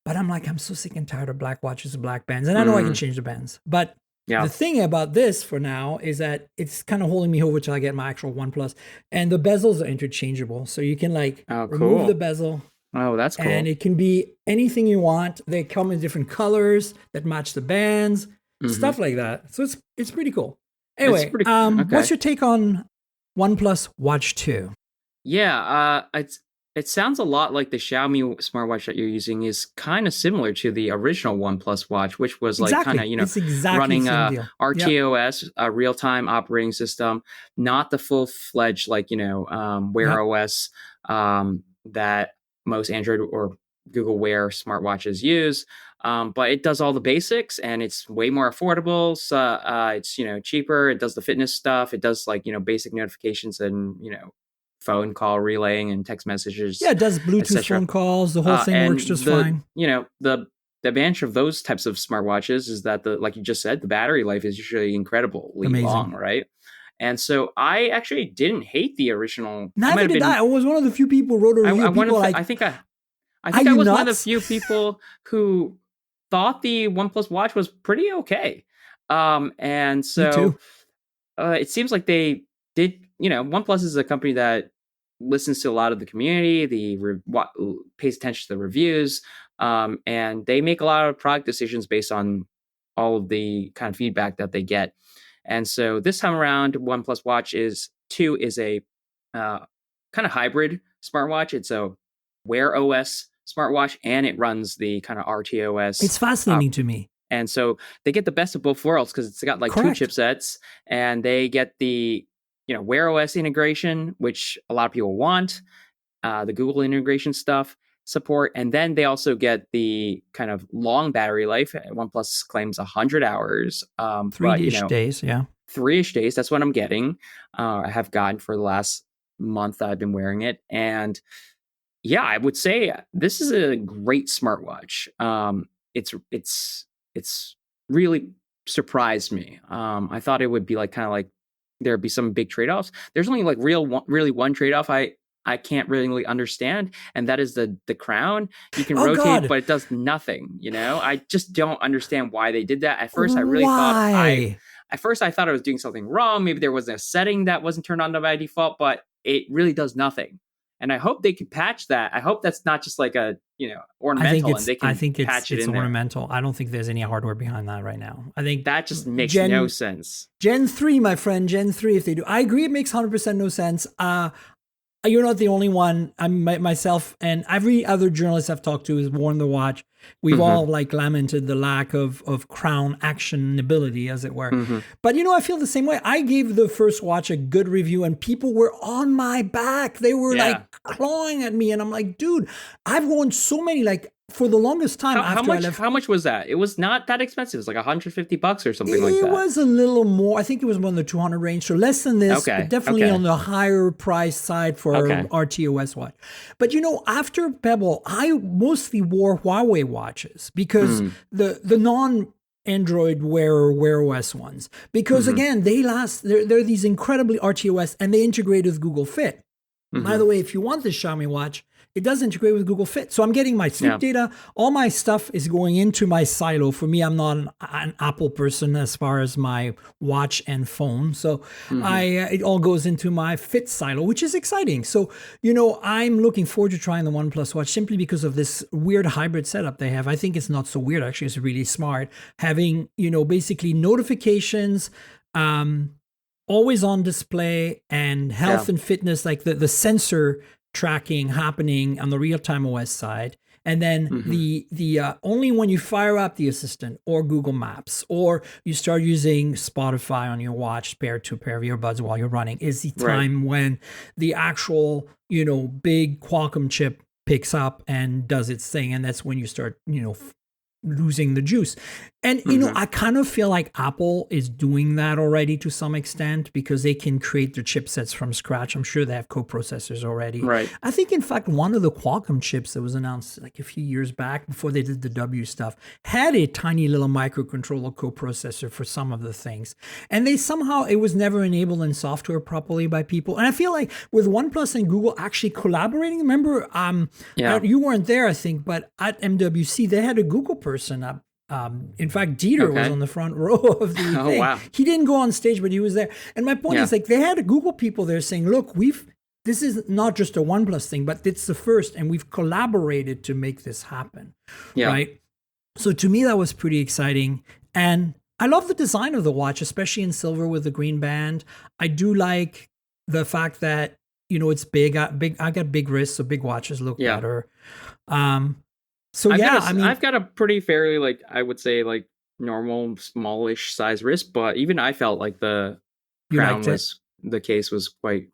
But I'm so sick and tired of black watches and black bands. And I know I can change the bands. But the thing about this for now is that it's kind of holding me over till I get my actual OnePlus. And the bezels are interchangeable. So you can remove the bezel. Oh, that's cool. And it can be anything you want. They come in different colors that match the bands, stuff like that. So it's pretty cool. Anyway, what's your take on OnePlus Watch 2? Yeah, it sounds a lot like the Xiaomi smartwatch that you're using is kind of similar to the original OnePlus watch, which was like kind of, running RTOS, a real-time operating system, not the full-fledged Wear OS that most Android or Google Wear smartwatches use. But it does all the basics and it's way more affordable. So it's, cheaper. It does the fitness stuff. It does basic notifications and, phone call relaying and text messages. Yeah, it does Bluetooth phone calls. The whole thing works just fine. The advantage of those types of smartwatches is that like you just said, the battery life is usually incredibly long, right? And so I actually didn't hate the original. Neither did I. I was one of the few people who wrote a review. I think I was one of the few people who thought the OnePlus watch was pretty okay. And so it seems like they did. OnePlus is a company that listens to a lot of the community, pays attention to the reviews, and they make a lot of product decisions based on all of the kind of feedback that they get. And so this time around, OnePlus Watch 2 is a kind of hybrid smartwatch. It's a Wear OS smartwatch, and it runs the kind of RTOS. It's fascinating to me. And so they get the best of both worlds because it's got Correct. 2 chipsets, and they get the Wear OS integration, which a lot of people want, the Google integration stuff support, and then they also get the kind of long battery life. OnePlus claims 100 hours. 3-ish days, yeah. 3-ish days, that's what I'm getting. I have gotten for the last month I've been wearing it. And yeah, I would say this is a great smartwatch. It's really surprised me. I thought it would be there'd be some big trade-offs. There's only really one trade-off I can't really understand, and that is the crown. You can rotate, but it does nothing. I just don't understand why they did that. At first, I really thought I thought I was doing something wrong. Maybe there was a setting that wasn't turned on by default, but it really does nothing. And I hope they can patch that. I hope that's not just like a ornamental. I think it's ornamental. I don't think there's any hardware behind that right now. I think that just makes no sense. Gen 3, my friend, Gen 3. If they do, I agree. It makes 100% no sense. You're not the only one. Myself and every other journalist I've talked to has worn the watch. We've all lamented the lack of crown actionability, as it were. But I feel the same way. I gave the first watch a good review, and people were on my back. They were clawing at me, and I'm like, dude, I've worn so many for the longest time. How much was that? It was not that expensive. It was like $150 or something like that. It was a little more. I think it was more in the 200 range, so less than this, but definitely on the higher price side for RTOS watch. But after Pebble, I mostly wore Huawei watches because the non-Android Wear OS ones, because again, they last. They're these incredibly RTOS, and they integrate with Google Fit. By the way, if you want this Xiaomi watch, it does integrate with Google Fit. So I'm getting my sleep data. All my stuff is going into my silo. For me, I'm not an Apple person as far as my watch and phone. So it all goes into my Fit silo, which is exciting. So, I'm looking forward to trying the OnePlus watch simply because of this weird hybrid setup they have. I think it's not so weird. Actually, it's really smart. Having, basically notifications, always on display, and health and fitness, like the sensor tracking happening on the real-time OS side. And then the only when you fire up the assistant or Google Maps or you start using Spotify on your watch paired to a pair of earbuds while you're running is the time when the actual, big Qualcomm chip picks up and does its thing. And that's when you start, losing the juice. And, I kind of feel like Apple is doing that already to some extent because they can create their chipsets from scratch. I'm sure they have co-processors already. Right. I think, in fact, one of the Qualcomm chips that was announced like a few years back before they did the W stuff had a tiny little microcontroller co-processor for some of the things. And it was never enabled in software properly by people. And I feel like with OnePlus and Google actually collaborating, remember, you weren't there, I think, but at MWC, they had a Google person up. In fact, Dieter was on the front row of the thing. Wow. He didn't go on stage, but he was there. And my point is, like, they had Google people there saying, look, this is not just a OnePlus thing, but it's the first, and we've collaborated to make this happen. Yeah. Right? So to me, that was pretty exciting. And I love the design of the watch, especially in silver with the green band. I do like the fact that, it's big. I got big wrists, so big watches look better. I've got a pretty fairly, I would say, normal, smallish size wrist, but even I felt like the case was quite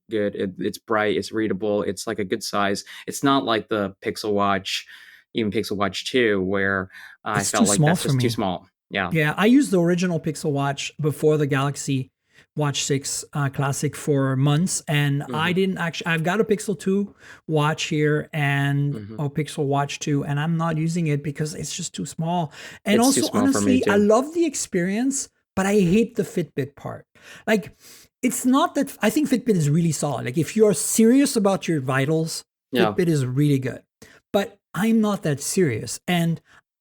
good. It's bright, it's readable, it's like a good size. It's not like the Pixel Watch, even Pixel Watch 2, where I felt like that's just too small. Yeah. Yeah, I used the original Pixel Watch before the Galaxy Watch 6 Classic for months, and I didn't actually. I've got a Pixel 2 watch here and a Pixel Watch 2, and I'm not using it because it's just too small. And it's also, honestly, I love the experience, but I hate the Fitbit part. Like, it's not that I think Fitbit is really solid. Like, if you're serious about your vitals, Fitbit is really good. But I'm not that serious, and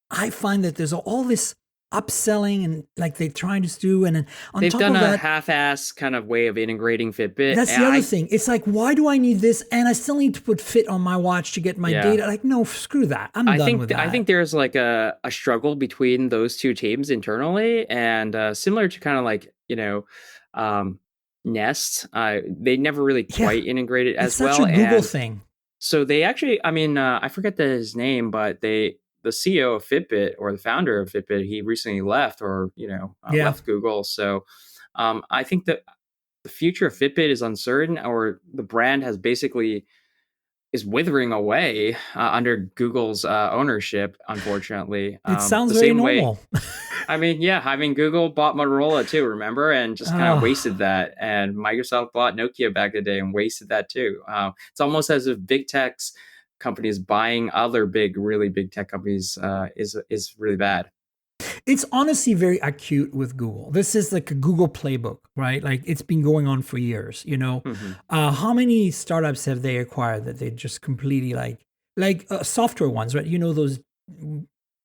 I find that there's all this upselling and like they're trying to do, and on they've top done of that, a half-ass kind of way of integrating Fitbit. That's the other thing. It's like, why do I need this? And I still need to put Fit on my watch to get my data. Like, no, screw that. I'm done with that. I think there's like a struggle between those two teams internally, and similar to kind of like Nest. They never really quite integrated as well. It's such a Google thing. So they actually, I forget his name, but the CEO of Fitbit, or the founder of Fitbit, he recently left, or left Google. So I think that the future of Fitbit is uncertain, or the brand is withering away under Google's ownership. Unfortunately, it sounds very normal. Google bought Motorola too, remember, and just kind of wasted that. And Microsoft bought Nokia back in the day and wasted that too. It's almost as if big tech's companies buying other really big tech companies is really bad. It's honestly very acute with Google. This is like a Google playbook, right? Like, it's been going on for years. How many startups have they acquired that they just completely like software ones, right? Those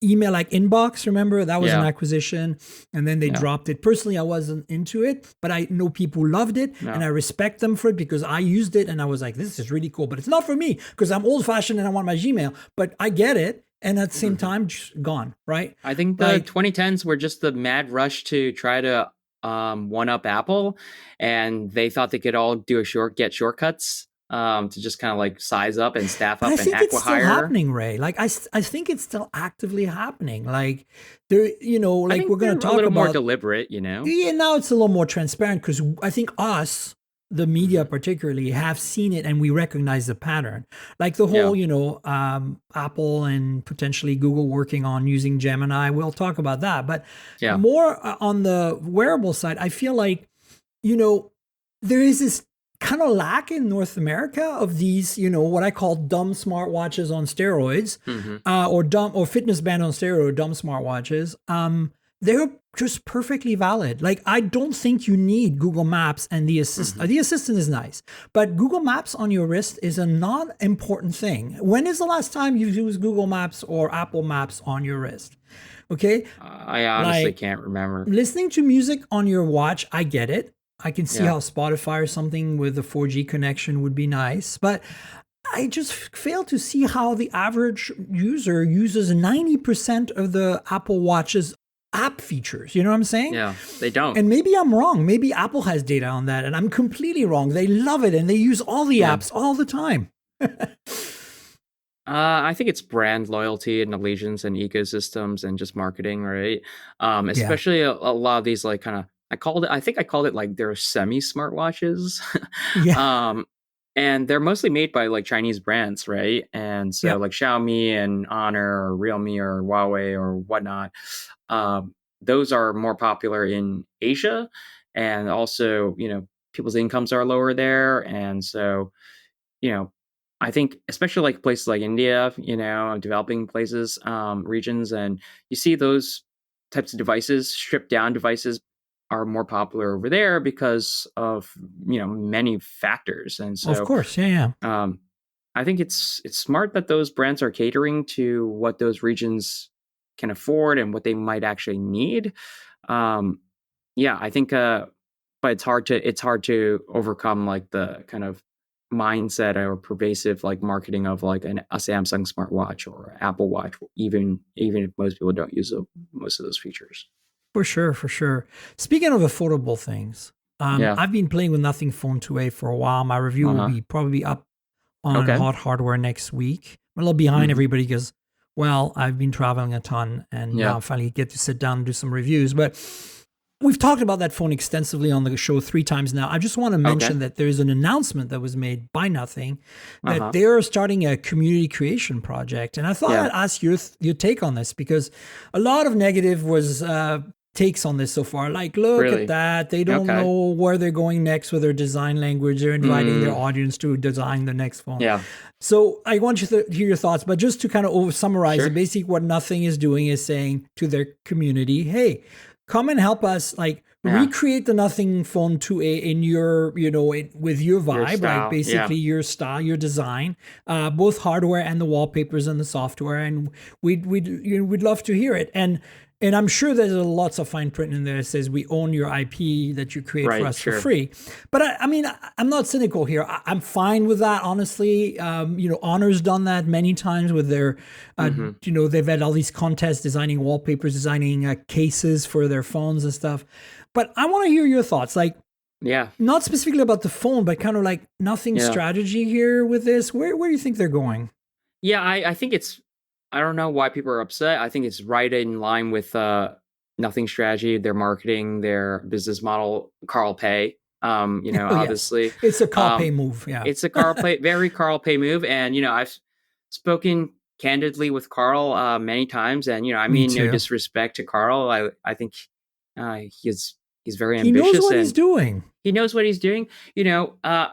email like Inbox, remember? That was an acquisition, and then they dropped it. Personally, I wasn't into it, but I know people who loved it, and I respect them for it because I used it and I was like, this is really cool, but it's not for me because I'm old fashioned and I want my Gmail, but I get it. And at the same time, just gone, right? I think the 2010s were just the mad rush to try to one-up Apple, and they thought they could all get shortcuts to just kind of like size up and staff up and acqui-hire. I think it's still happening, Ray. Like, I think it's still actively we're going to talk about a little more deliberate, Yeah, now it's a little more transparent because I think the media particularly, have seen it and we recognize the pattern. Like the whole, Apple and potentially Google working on using Gemini. We'll talk about that. But more on the wearable side, I feel like, there is this kind of lack in North America of these, what I call dumb smartwatches on steroids, or fitness band on steroid, dumb smartwatches. they're just perfectly valid. Like, I don't think you need Google Maps and the assistant. The assistant is nice, but Google Maps on your wrist is a non-important thing. When is the last time you used Google Maps or Apple Maps on your wrist? Okay. I honestly can't remember. Listening to music on your watch, I get it. I can see how Spotify or something with a 4G connection would be nice, but I just fail to see how the average user uses 90% of the Apple Watch's app features. You know what I'm saying? Yeah, they don't. And maybe I'm wrong. Maybe Apple has data on that and I'm completely wrong. They love it and they use all the apps all the time. I think it's brand loyalty and allegiance and ecosystems and just marketing, right? Especially a lot of these like kind of, I think I called it like they're semi-smartwatches. And they're mostly made by like Chinese brands, right? And so like Xiaomi and Honor or Realme or Huawei or whatnot, those are more popular in Asia. And also, people's incomes are lower there. And so, I think especially like places like India, developing places, regions, and you see those types of devices, stripped down devices, are more popular over there because of many factors. And so, of course, I think it's smart that those brands are catering to what those regions can afford and what they might actually need. I think, but it's hard to overcome like the kind of mindset or pervasive like marketing of like a Samsung smartwatch or Apple Watch, even if most people don't use most of those features. For sure. Speaking of affordable things, I've been playing with Nothing Phone 2a for a while. My review will be probably up on Hot Hardware next week. I'm a little behind everybody because, well, I've been traveling a ton and now I finally get to sit down and do some reviews. But we've talked about that phone extensively on the show 3 times now. I just want to mention that there's an announcement that was made by Nothing that they're starting a community creation project. And I thought I'd ask your take on this because a lot of negative was takes on this so far. Like, look at that. They don't know where they're going next with their design language. They're inviting their audience to design the next phone. Yeah. So I want you to hear your thoughts, but just to kind of summarize it, basically what Nothing is doing is saying to their community, hey, come and help us recreate the Nothing Phone 2a in your, with your vibe, like basically your style, your design, both hardware and the wallpapers and the software. And we'd love to hear it. And I'm sure there's lots of fine print in there that says we own your IP that you create for us for free. But I mean, I'm not cynical here. I'm fine with that, honestly. Honor's done that many times with their, they've had all these contests designing wallpapers, designing cases for their phones and stuff. But I want to hear your thoughts. Like, not specifically about the phone, but kind of like Nothing strategy here with this. Where do you think they're going? Yeah, I think I don't know why people are upset. I think it's right in line with Nothing strategy, their marketing, their business model. Carl Pei, obviously. It's a Carl Pei move. Yeah. It's a very Carl Pei move. And, I've spoken candidly with Carl many times. And, I mean no disrespect to Carl. I think he's very ambitious. He knows what he's doing. He knows what he's doing. I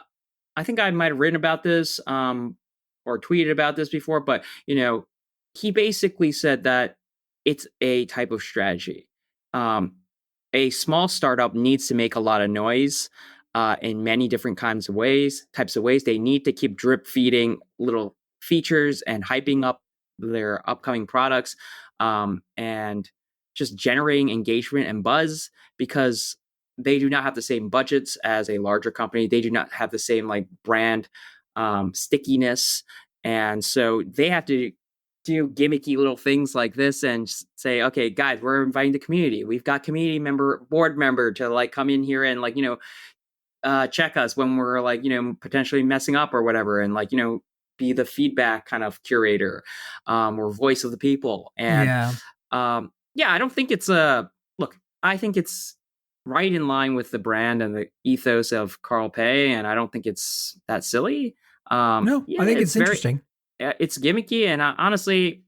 think I might have written about this or tweeted about this before, but, he basically said that it's a type of strategy. A small startup needs to make a lot of noise in many different types of ways. They need to keep drip feeding little features and hyping up their upcoming products and just generating engagement and buzz because they do not have the same budgets as a larger company. They do not have the same like brand stickiness. And so they have to do gimmicky little things like this and say, okay, guys, we're inviting the community. We've got board member to like come in here and like, check us when we're like, potentially messing up or whatever. And like, be the feedback kind of curator or voice of the people. And I don't think it's I think it's right in line with the brand and the ethos of Carl Pei. And I don't think it's that silly. I think it's interesting. It's gimmicky and honestly,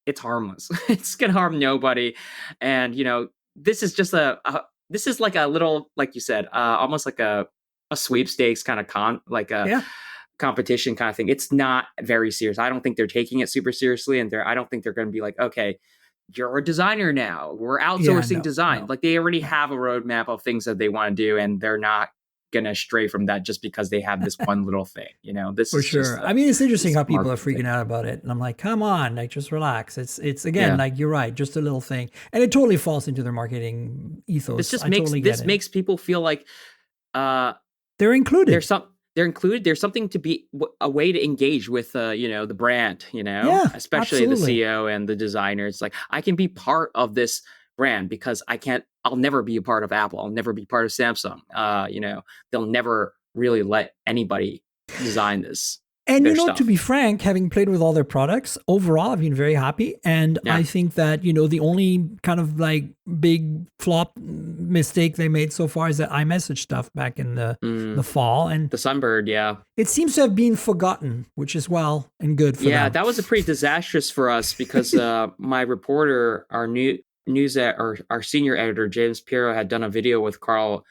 it's harmless. It's gonna harm nobody. And this is just this is like a little, like you said, almost like a sweepstakes kind of competition kind of thing. It's not very serious. I don't think they're taking it super seriously, and I don't think they're going to be like, okay, you're a designer now. We're Yeah, outsourcing no, design. no. Like they already have a roadmap of things that they want to do, and they're not gonna stray from that just because they have this one little thing. This For is just sure. I mean, it's interesting this how people are marketing freaking thing. out about it. And I'm like, come on, like just relax. It's again, Yeah. like you're right, just a little thing. And it totally falls into their marketing ethos. This just I makes totally get this it. makes people feel like They're included. they're included. There's something to be a way to engage with the brand, Yeah, especially absolutely. the CEO and the designer. It's like I can be part of this brand because I'll never be a part of Apple. I'll never be part of Samsung. They'll never really let anybody design this And their to stuff. be frank, having played with all their products, overall, I've been very happy. And Yeah. I think that, the only kind of like big flop mistake they made so far is that iMessage stuff back in the fall. And The Sunbird, yeah. it seems to have been forgotten, which is well and good for Yeah, them. that was a pretty disastrous for us because my reporter, our our senior editor, James Piero, had done a video with Carl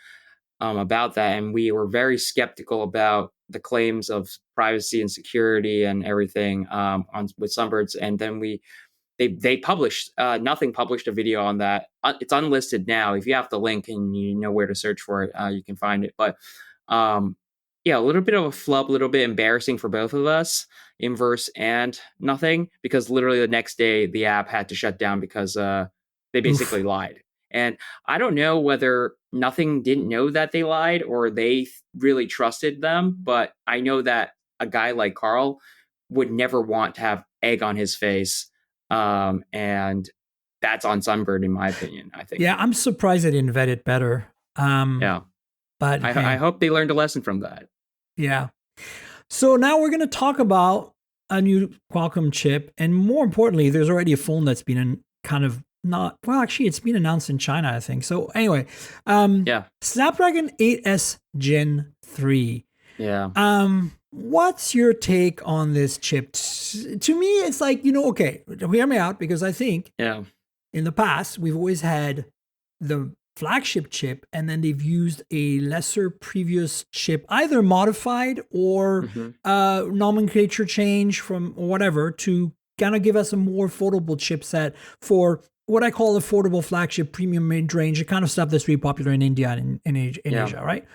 about that, and we were very skeptical about the claims of privacy and security and everything with Sunbirds. And then they published Nothing published a video on that. It's unlisted now. If you have the link and you know where to search for it, you can find it. But yeah, a little bit of a flub, a little bit embarrassing for both of us, Inverse and Nothing, because literally the next day the app had to shut down because they basically lied. And I don't know whether Nothing didn't know that they lied or they really trusted them, but I know that a guy like Carl would never want to have egg on his face. And that's on Sunbird, in my opinion, I think. Yeah, I'm surprised they didn't vet it better. Yeah. But I hope they learned a lesson from that. Yeah. So now we're going to talk about a new Qualcomm chip. And more importantly, there's already a phone that's been actually, it's been announced in China, I think. So anyway, Snapdragon 8S Gen 3. Yeah. What's your take on this chip? To me, it's like, okay, hear me out, because I think in the past, we've always had the flagship chip, and then they've used a lesser previous chip, either modified or nomenclature change from whatever, to kind of give us a more affordable chipset for what I call affordable flagship premium mid-range, the kind of stuff that's really popular in India and in Asia, right?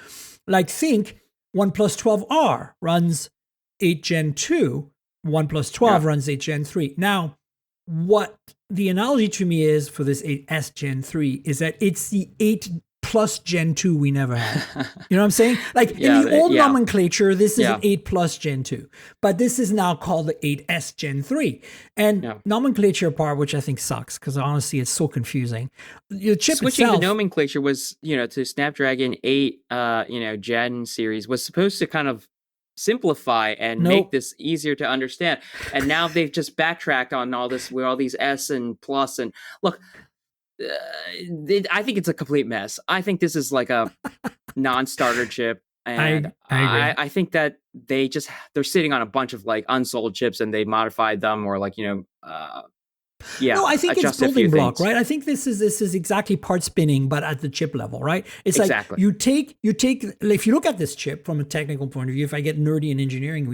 Like think OnePlus 12R runs 8 Gen 2, OnePlus 12 runs 8 Gen 3. Now, what the analogy to me is for this 8S Gen 3 is that it's the 8 plus Gen 2 we never had. You know what I'm saying? Like in the old nomenclature, this is an 8 plus Gen 2, but this is now called the 8S Gen 3. And nomenclature part, which I think sucks because honestly, it's so confusing. Your chip Switching itself, the nomenclature was, to Snapdragon 8, Gen series was supposed to kind of simplify and make this easier to understand. And now they've just backtracked on all this with all these S and plus. And look, I think it's a complete mess. I think this is like a non-starter chip. And I agree. I think that they're sitting on a bunch of like unsold chips and they modified them or like, no, I think it's building block, things. right? I think this is exactly part spinning, but at the chip level, right? It's exactly. Like you take. If you look at this chip from a technical point of view, if I get nerdy in engineering,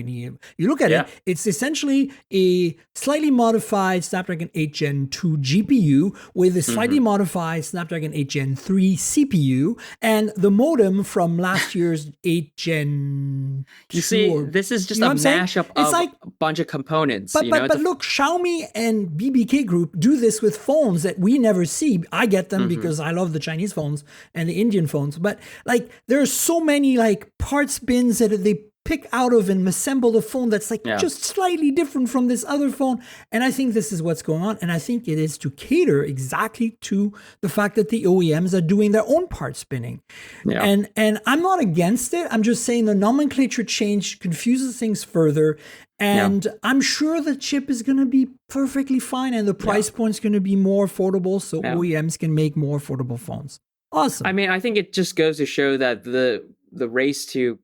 you look at it. It's essentially a slightly modified Snapdragon 8 Gen 2 GPU with a slightly modified Snapdragon 8 Gen 3 CPU and the modem from last year's 8 Gen 2. You see, this is just a mashup of a bunch of components. But look, Xiaomi and BBK Group do this with phones that we never see. I get them because I love the Chinese phones and the Indian phones. But like, there are so many like parts bins that they pick out of and assemble a phone that's like just slightly different from this other phone. And I think this is what's going on. And I think it is to cater exactly to the fact that the OEMs are doing their own part spinning. Yeah. And I'm not against it. I'm just saying the nomenclature change confuses things further. And I'm sure the chip is going to be perfectly fine and the price point is going to be more affordable so OEMs can make more affordable phones. Awesome. I mean, I think it just goes to show that the race to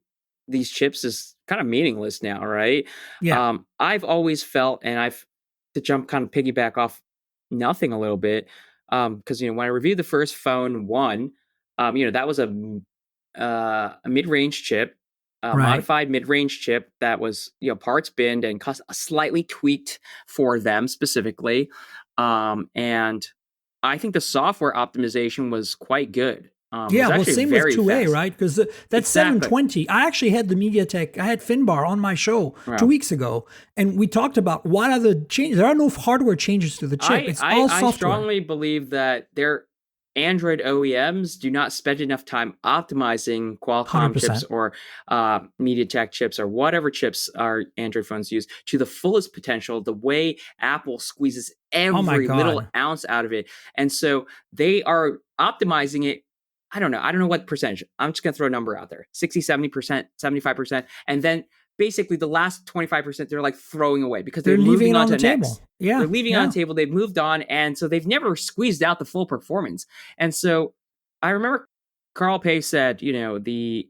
these chips is kind of meaningless now, right? Yeah. I've always felt, and I've to piggyback off Nothing a little bit, because when I reviewed the first phone one, that was a mid-range chip. Modified mid-range chip that was parts binned and slightly tweaked for them specifically. And I think the software optimization was quite good. Same with 2A, fast. right? Because that's 720. I actually had the MediaTek, I had Finbar on my show 2 weeks ago, and we talked about what are the changes. There are no hardware changes to the chip. It's all software. I strongly believe that their Android OEMs do not spend enough time optimizing Qualcomm 100%. chips or MediaTek chips or whatever chips our Android phones use to the fullest potential, the way Apple squeezes every little ounce out of it. And so they are optimizing it. I don't know what percentage. I'm just going to throw a number out there. 60, 70%, 75%. And then basically the last 25% they're like throwing away because they're moving on to the table. Yeah. They're leaving it on the table. They've moved on. And so they've never squeezed out the full performance. And so I remember Carl Pei said, he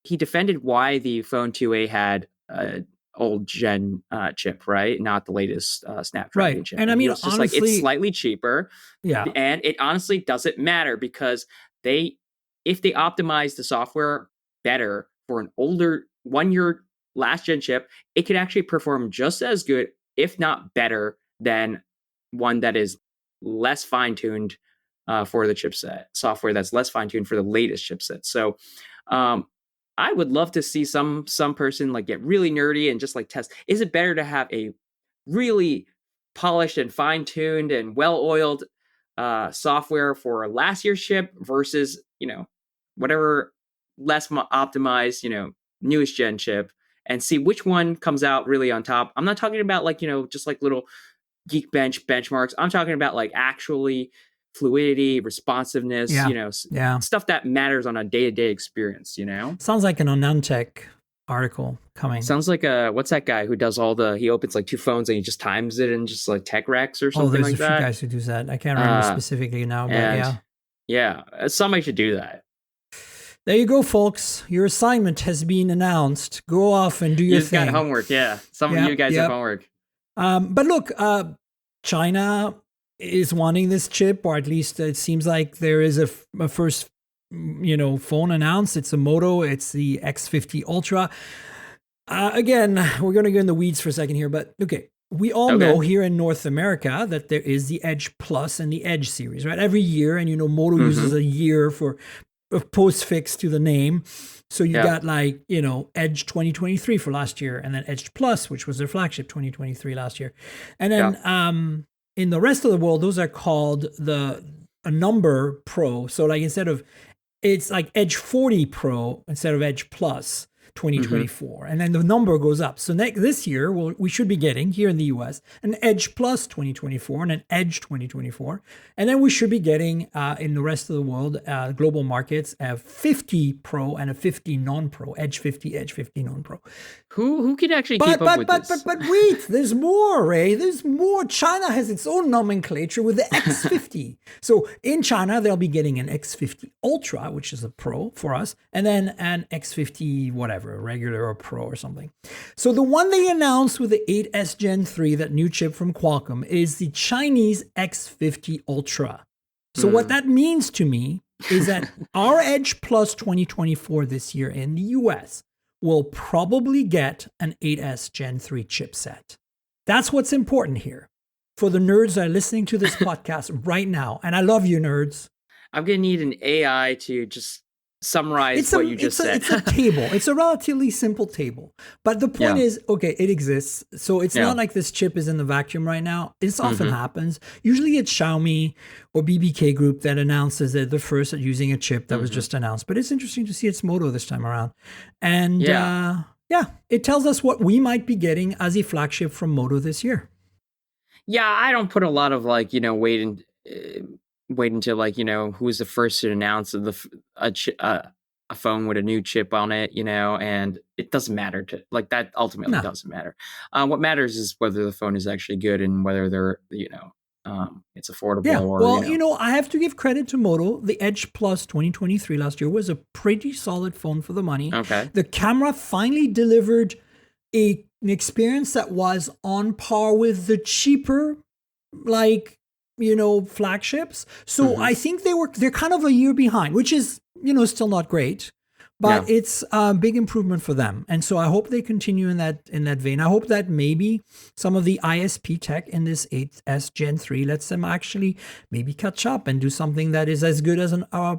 defended why the phone 2A had an old gen chip, right? Not the latest Snapdragon chip. And I mean, it's just honestly, like it's slightly cheaper. Yeah. And it honestly doesn't matter because if they optimize the software better for an older 1 year last gen chip, it could actually perform just as good, if not better, than one that is less fine-tuned for the chipset, software that's less fine-tuned for the latest chipset. So I would love to see some person like get really nerdy and just like test, is it better to have a really polished and fine-tuned and well-oiled software for last year's chip versus, whatever less optimized, newest gen chip, and see which one comes out really on top. I'm not talking about like, just like little Geekbench benchmarks. I'm talking about like actually fluidity, responsiveness, stuff that matters on a day-to-day experience, Sounds like an Anantech article coming. Sounds like what's that guy who does he opens like two phones and he just times it in just like Tech Rex or something like that? There's a few guys who do that. I can't remember specifically now, but yeah, somebody should do that. There you go, folks. Your assignment has been announced. Go off and do your thing. You got homework, yeah. Some of you guys have homework. But look, China is wanting this chip, or at least it seems like there is a first, phone announced. It's a Moto. It's the X50 Ultra. Again, we're going to go in the weeds for a second here, but okay. We all know here in North America that there is the Edge Plus and the Edge series, right? Every year, and Moto uses a year for a postfix to the name. So you got like, Edge 2023 for last year, and then Edge Plus, which was their flagship 2023 last year. And then in the rest of the world, those are called a number Pro. So like it's like Edge 40 Pro instead of Edge Plus 2024. And then the number goes up. So this year, we should be getting here in the US an Edge Plus 2024 and an Edge 2024. And then we should be getting in the rest of the world, global markets, a 50 Pro and a 50 non-Pro, Edge 50, Edge 50 non-Pro. Who can actually keep up with this? But wait, there's more, Ray. There's more. China has its own nomenclature with the X50. So in China, they'll be getting an X50 Ultra, which is a Pro for us, and then an X50 whatever, a regular or Pro or something. So the one they announced with the 8S Gen 3, that new chip from Qualcomm, is the Chinese X50 Ultra. So what that means to me is that our Edge Plus 2024 this year in the US will probably get an 8S Gen 3 chipset. That's what's important here for the nerds that are listening to this podcast right now. And I love you, nerds. I'm going to need an AI to just summarize what you just said. It's a table. It's a relatively simple table. But the point is, okay, it exists. So it's not like this chip is in the vacuum right now. This often happens. Usually it's Xiaomi or BBK Group that announces that they're first at using a chip that was just announced. But it's interesting to see it's Moto this time around. And it tells us what we might be getting as a flagship from Moto this year. Yeah, I don't put a lot of wait until who's the first to announce a phone with a new chip on it, and it doesn't matter to that. Ultimately doesn't matter. What matters is whether the phone is actually good and whether they're it's affordable. Yeah. Or, I have to give credit to Moto. The Edge Plus 2023 last year was a pretty solid phone for the money. Okay. The camera finally delivered an experience that was on par with the cheaper flagships. So I think they're kind of a year behind, which is, still not great. But it's a big improvement for them. And so I hope they continue in that vein. I hope that maybe some of the ISP tech in this 8S Gen 3 lets them actually maybe catch up and do something that is as good as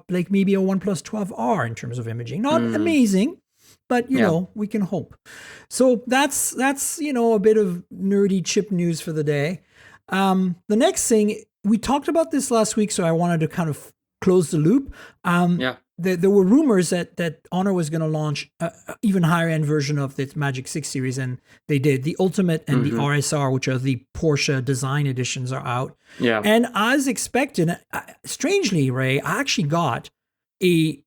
like maybe a OnePlus 12R in terms of imaging. Not amazing, but you know, we can hope. So that's a bit of nerdy chip news for the day. The next thing, we talked about this last week, so I wanted to kind of close the loop. There were rumors that Honor was going to launch an even higher end version of the Magic 6 series, and they did. The Ultimate and the RSR, which are the Porsche design editions, are out. Yeah. And as expected, strangely, Ray, I actually got a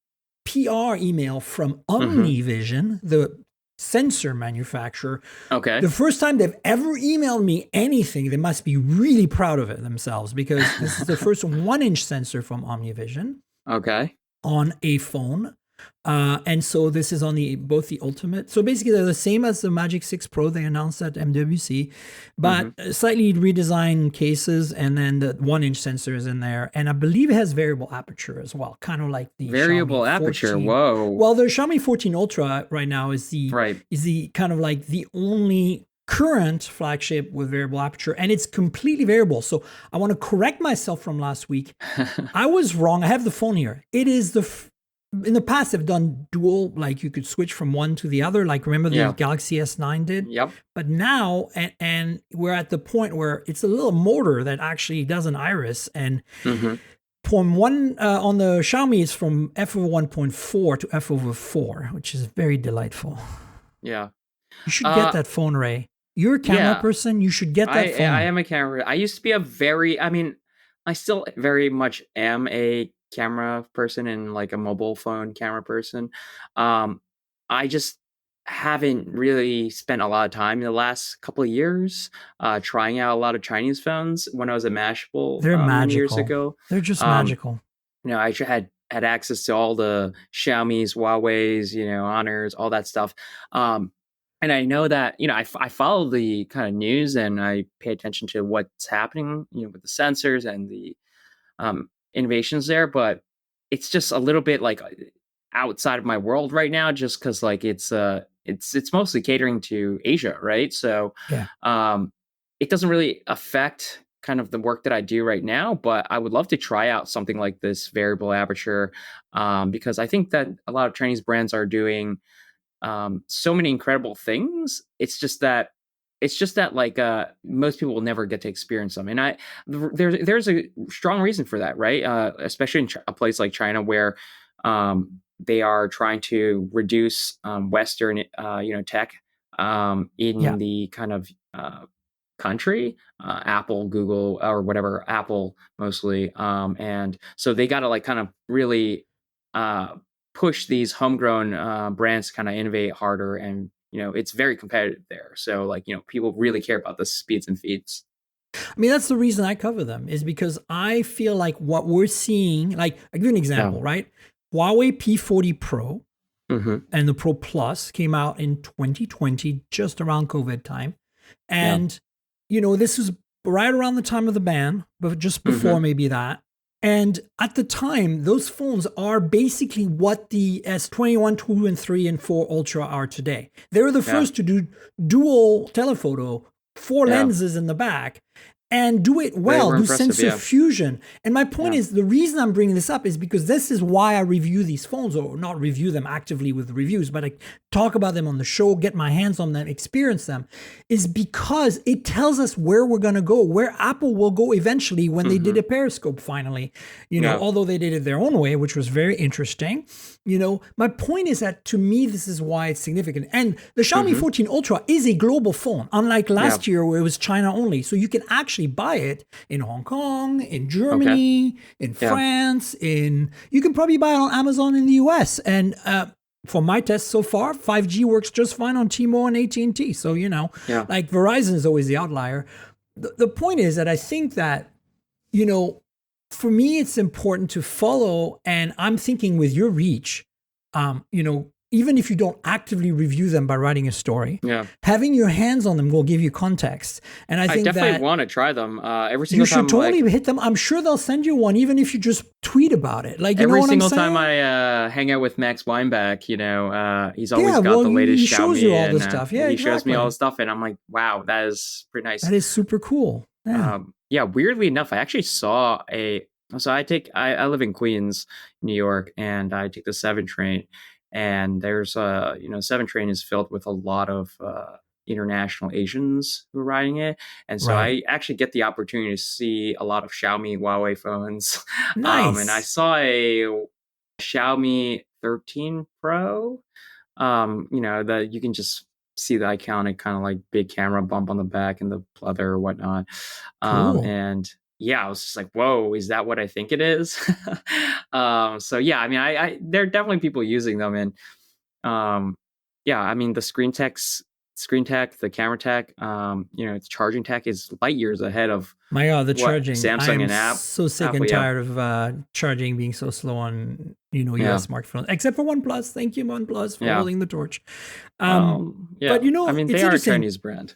PR email from OmniVision, the sensor manufacturer. Okay. The first time they've ever emailed me anything, they must be really proud of it themselves, because this is the first 1-inch sensor from OmniVision. Okay. On a phone. And so this is on both the Ultimate. So basically they're the same as the Magic 6 Pro they announced at MWC, but slightly redesigned cases, and then the 1-inch sensor is in there. And I believe it has variable aperture as well, kind of like the variable Xiaomi aperture. 14. Whoa. Well, the Xiaomi 14 Ultra right now is the kind of like the only current flagship with variable aperture, and it's completely variable. So I want to correct myself from last week. I was wrong. I have the phone here. It is in the past they've done dual, like you could switch from one to the other, like remember the Galaxy S9 did. Yep. But now, and we're at the point where it's a little motor that actually does an iris, and from one on the Xiaomi is from f/1.4 to f/4, which is very delightful. Yeah. You should get that phone, Ray. You're a camera person. You should get that phone. I am a camera. I used to be I still very much am a camera person and like a mobile phone camera person. I just haven't really spent a lot of time in the last couple of years trying out a lot of Chinese phones. When I was at Mashable They're magical. Years ago. They're just magical. I had access to all the Xiaomi's, Huawei's, Honors, all that stuff. And I know that, I follow the kind of news and I pay attention to what's happening, with the sensors and the innovations there. But it's just a little bit like outside of my world right now, just because like it's mostly catering to Asia, right? So it doesn't really affect kind of the work that I do right now. But I would love to try out something like this variable aperture because I think that a lot of Chinese brands are doing so many incredible things. It's just that like most people will never get to experience them, and there's a strong reason for that, right? Especially in a place like China where they are trying to reduce Western tech in the kind of country, Apple, Google, or whatever, Apple mostly, and so they got to like kind of really push these homegrown brands to kind of innovate harder, and it's very competitive there. So like people really care about the speeds and feeds. I mean, that's the reason I cover them, is because I feel like what we're seeing, like I'll give you an example, right? Huawei P40 Pro and the Pro Plus came out in 2020, just around COVID time, and this was right around the time of the ban, but just before maybe that. And at the time, those phones are basically what the S21, 2, and 3, and 4 Ultra are today. They were the first to do dual telephoto, 4 lenses in the back, and do it well, do sensor fusion. And my point is, the reason I'm bringing this up is because this is why I review these phones, or not review them actively with reviews, but I talk about them on the show, get my hands on them, experience them, is because it tells us where we're going to go, where Apple will go eventually when they did a periscope finally, although they did it their own way, which was very interesting. My point is that to me, this is why it's significant. And the Xiaomi 14 Ultra is a global phone, unlike last year where it was China only. So you can actually buy it in Hong Kong, in Germany, in France, you can probably buy it on Amazon in the US. And for my tests so far, 5G works just fine on T-Mobile and AT&T. So, like Verizon is always the outlier. The point is that I think that, for me, it's important to follow, and I'm thinking with your reach, even if you don't actively review them by writing a story, having your hands on them will give you context. And I think definitely want to try them. Every single you time should totally hit them. I'm sure they'll send you one, even if you just tweet about it. Like, you know what I'm saying? Every single time I hang out with Max Weinbach, he's always got the latest Xiaomi. He shows you all the stuff. Yeah, he shows me all the stuff, and I'm like, wow, that is pretty nice. That is super cool. Yeah. Weirdly enough, I actually saw So I live in Queens, New York, and I take the 7 train. And there's 7 train is filled with a lot of international Asians who are riding it, and so I actually get the opportunity to see a lot of Xiaomi, Huawei phones. Nice. And I saw a Xiaomi 13 Pro. That you can just see the iconic kind of like big camera bump on the back and the pleather or whatnot. Cool. And yeah, I was just like, whoa, is that what I think it is? So yeah, I mean, there are definitely people using them, and I mean, the screen tech, the camera tech, its charging tech is light years ahead of my God, the charging. Samsung and Apple. So sick and tired of charging being so slow on US smartphones, except for OnePlus. Thank you, OnePlus, for holding the torch. But I mean, they are a Chinese brand.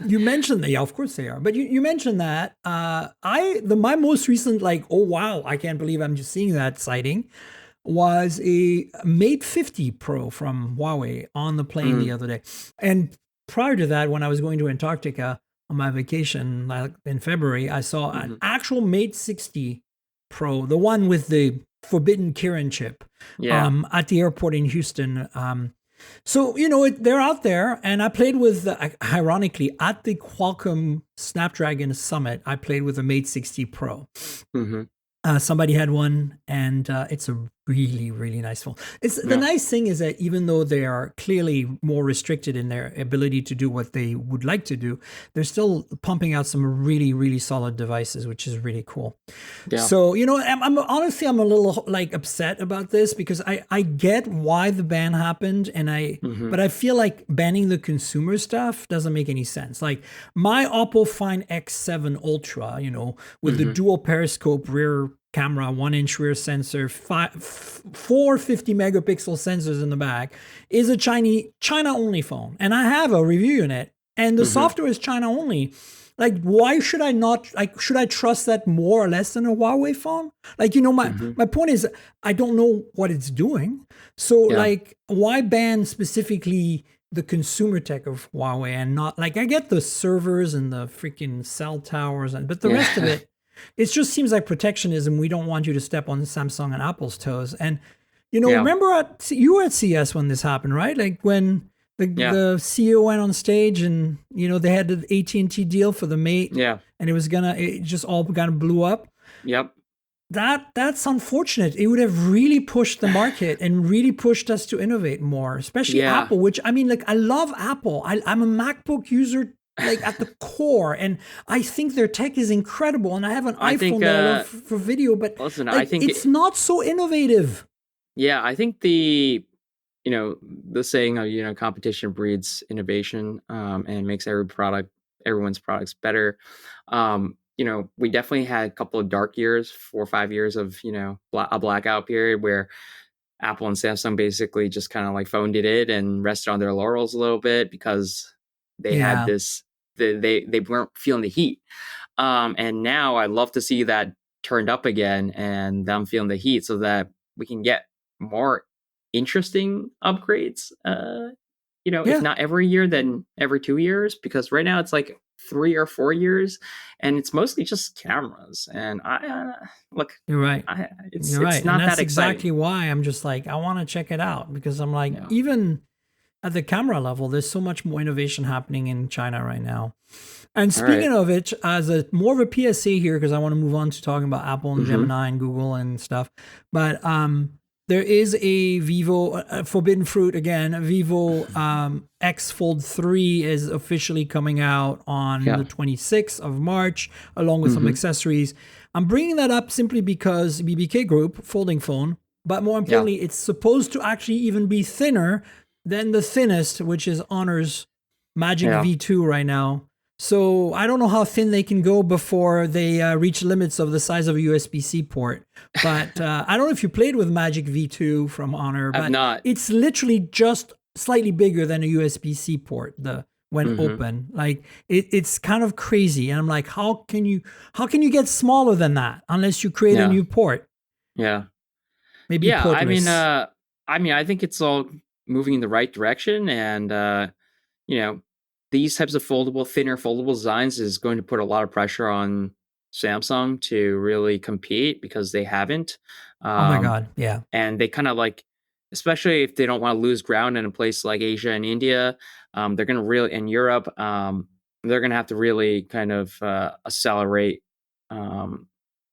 You mentioned that, of course they are. But you mentioned that my most recent oh wow, I can't believe I'm just seeing that sighting, was a Mate 50 Pro from Huawei on the plane the other day. And prior to that, when I was going to Antarctica on my vacation in February, I saw an actual Mate 60 Pro, the one with the forbidden Kirin chip, at the airport in Houston. So, they're out there, and I played with, ironically, at the Qualcomm Snapdragon Summit, I played with a Mate 60 Pro. Somebody had one, and it's a really, really nice phone. The nice thing is that even though they are clearly more restricted in their ability to do what they would like to do, they're still pumping out some really, really solid devices, which is really cool. Yeah. So, I'm honestly, I'm a little upset about this, because I get why the ban happened, and but I feel like banning the consumer stuff doesn't make any sense. Like my Oppo Find X7 Ultra, with the dual periscope rear camera, 1-inch rear sensor, 4 50 megapixel sensors in the back, is a China only phone. And I have a review unit, and the software is China only. Why should I not, should I trust that more or less than a Huawei phone? My point is, I don't know what it's doing. So why ban specifically the consumer tech of Huawei and not, I get the servers and the freaking cell towers, but the rest of it, it just seems like protectionism. We don't want you to step on Samsung and Apple's toes. And, remember you were at CS when this happened, right? When the CEO went on stage and, they had the AT&T deal for the Mate. Yeah. And it just all kind of blew up. Yep. That's unfortunate. It would have really pushed the market and really pushed us to innovate more, especially Apple, which, I mean, I love Apple. I'm a MacBook user at the core, and I think their tech is incredible, and I have an iPhone that I love for video, but listen, I think it's not so innovative. Yeah, I think the saying of competition breeds innovation, and makes everyone's products better. We definitely had a couple of dark years, 4 or 5 years of a blackout period where Apple and Samsung basically just kind of phoned it and rested on their laurels a little bit, because they had this, they weren't feeling the heat. And now I love to see that turned up again and them feeling the heat, so that we can get more interesting upgrades. If not every year, then every 2 years, because right now it's 3 or 4 years, and it's mostly just cameras. And look, you're right. It's not that exciting. That's exactly why I'm just I want to check it out, because I'm even at the camera level, there's so much more innovation happening in China right now. And speaking of it, as more of a PSA here, because I want to move on to talking about Apple and Gemini and Google and stuff. But there is a Vivo, forbidden fruit again, a Vivo X Fold 3 is officially coming out on the 26th of March, along with some accessories. I'm bringing that up simply because BBK Group, folding phone, but more importantly, it's supposed to actually even be thinner than the thinnest, which is Honor's Magic V2 right now. So I don't know how thin they can go before they reach limits of the size of a USB-C port. But I don't know if you played with Magic V2 from Honor, I've but not. it's literally just slightly bigger than a USB-C port. When open, like it's kind of crazy, and I'm like, how can you get smaller than that unless you create a new port? Yeah. Maybe Yeah. portless. I think it's all moving in the right direction, and these types of thinner foldable designs is going to put a lot of pressure on Samsung to really compete because they haven't. Oh my God. Yeah. And they kind of like, especially if they don't want to lose ground in a place like Asia and India, they're going to really, in Europe, they're going to have to really kind of accelerate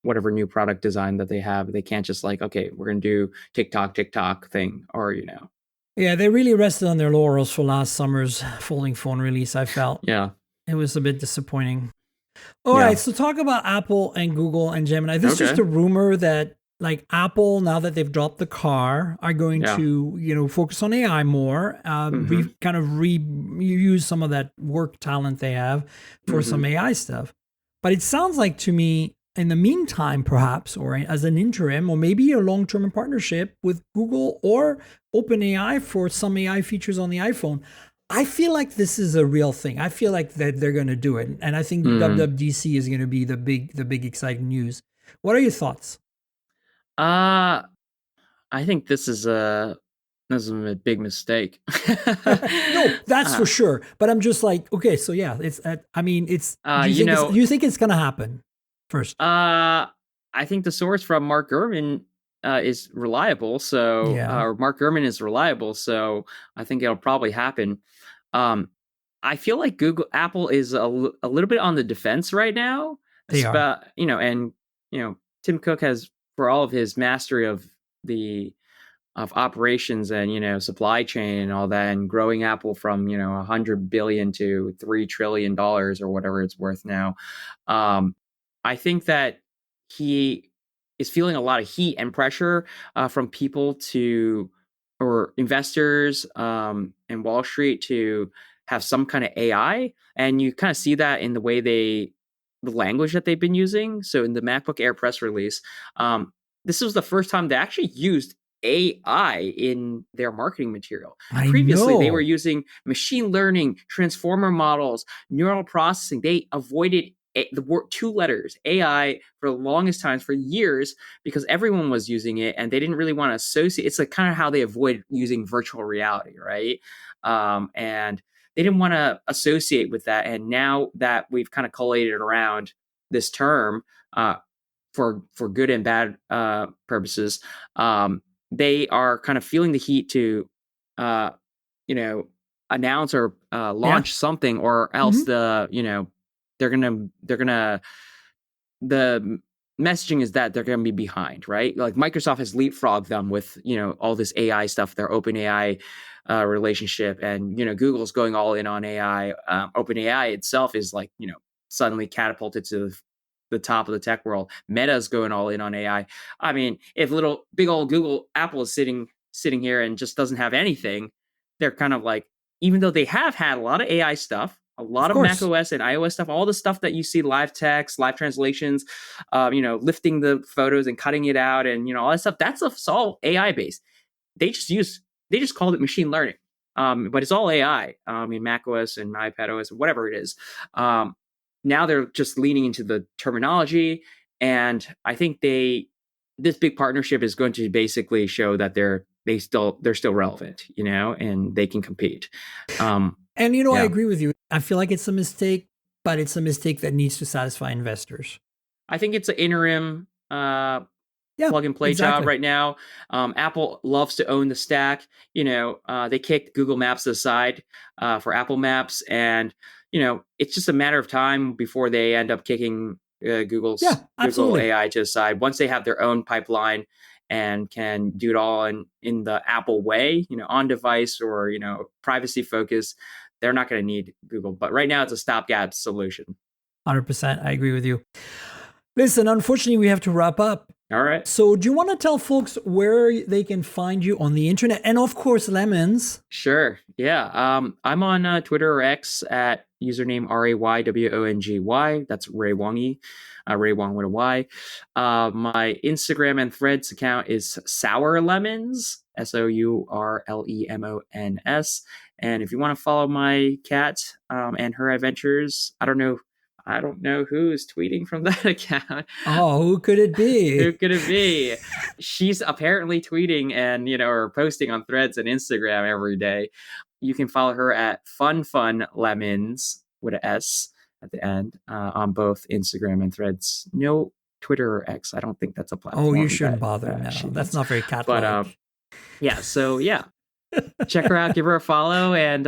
whatever new product design that they have. They can't just like, okay, we're going to do TikTok thing, or. Yeah, they really rested on their laurels for last summer's folding phone release, I felt. Yeah. It was a bit disappointing. All right, so talk about Apple and Google and Gemini. This is just a rumor that like Apple, now that they've dropped the car, are going to, focus on AI more. We've kind of reuse some of that work talent they have for some AI stuff. But it sounds like to me, in the meantime, perhaps, or as an interim, or maybe a long-term partnership with Google or OpenAI for some AI features on the iPhone. I feel like this is a real thing. I feel like that they're going to do it, and I think WWDC is going to be the big exciting news. What are your thoughts? I think this is a big mistake. No, that's for sure. But I'm just like, okay, so yeah, it's. I mean, it's. Do you think it's going to happen? First, I think the source from Mark Gurman is reliable. So, or Mark Gurman is reliable. So, I think it'll probably happen. I feel like Apple is a little bit on the defense right now. They are. Tim Cook has, for all of his mastery of operations and supply chain and all that, and growing Apple from $100 billion to $3 trillion or whatever it's worth now. I think that he is feeling a lot of heat and pressure from people or investors and Wall Street to have some kind of AI. And you kind of see that in the language that they've been using. So in the MacBook Air press release, this was the first time they actually used AI in their marketing material. Previously, they were using machine learning, transformer models, neural processing. They avoided the word 2 letters AI for the longest times, for years, because everyone was using it and they didn't really want to associate. It's like kind of how they avoid using virtual reality, right? And they didn't want to associate with that. And now that we've kind of collated around this term for good and bad purposes, they are kind of feeling the heat to announce or launch something, or else they're gonna the messaging is that they're gonna be behind, right? Like Microsoft has leapfrogged them with all this AI stuff, their OpenAI relationship, and Google's going all in on AI. OpenAI itself is like suddenly catapulted to the top of the tech world. Meta's going all in on AI. I mean, if big old Apple is sitting here and just doesn't have anything, they're kind of like, even though they have had a lot of AI stuff, a lot of Mac OS and iOS stuff, all the stuff that you see, live text, live translations, lifting the photos and cutting it out, and all that stuff, that's all AI based. They just called it machine learning, but it's all AI in Mac OS and iPad OS, whatever it is. Now they're just leaning into the terminology, and I think this big partnership is going to basically show that they're still relevant, and they can compete. And I agree with you. I feel like it's a mistake, but it's a mistake that needs to satisfy investors. I think it's an interim plug and play job right now. Apple loves to own the stack. They kicked Google Maps aside for Apple Maps, and it's just a matter of time before they end up kicking Google AI to the side. Once they have their own pipeline and can do it all in the Apple way, on device or privacy focus, they're not going to need Google. But right now, it's a stopgap solution. 100%. I agree with you. Listen, unfortunately, we have to wrap up. All right. So do you want to tell folks where they can find you on the internet? And of course, Lemons. Sure. Yeah. I'm on Twitter or X at username RAYWONGY. That's Ray Wongy, Ray Wong with a Y. My Instagram and Threads account is Sour Lemons, SOURLEMONS. And if you want to follow my cat and her adventures, I don't know who's tweeting from that account. Oh, who could it be? Who could it be? She's apparently tweeting and, or posting on Threads and Instagram every day. You can follow her at FunFunLemons with an S at the end on both Instagram and Threads. No Twitter or X. I don't think that's a platform. Oh, you shouldn't bother now. That's not very cat-like. But check her out, give her a follow, and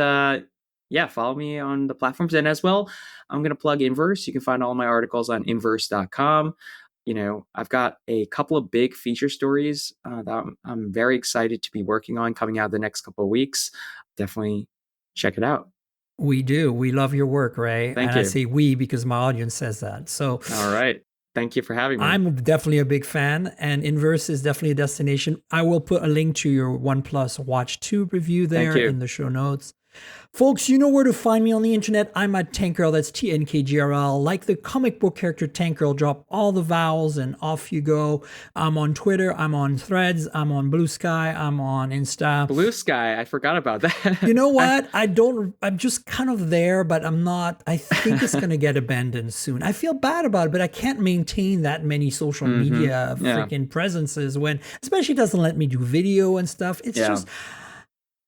follow me on the platforms. And as well, I'm going to plug Inverse. You can find all my articles on inverse.com. I've got a couple of big feature stories that I'm very excited to be working on coming out the next couple of weeks. Definitely check it out. We do. We love your work, Ray. Thank you. I say we because my audience says that. So, all right. Thank you for having me. I'm definitely a big fan, and Inverse is definitely a destination. I will put a link to your OnePlus Watch 2 review there in the show notes. Folks, you know where to find me on the internet. I'm at Tank Girl. That's TNKGRL. Like the comic book character Tank Girl, drop all the vowels and off you go. I'm on Twitter. I'm on Threads. I'm on Blue Sky. I'm on Insta. Blue Sky. I forgot about that. You know what? I'm just kind of there, but I'm not. I think it's going to get abandoned soon. I feel bad about it, but I can't maintain that many social media freaking presences when, especially, it doesn't let me do video and stuff. It's just...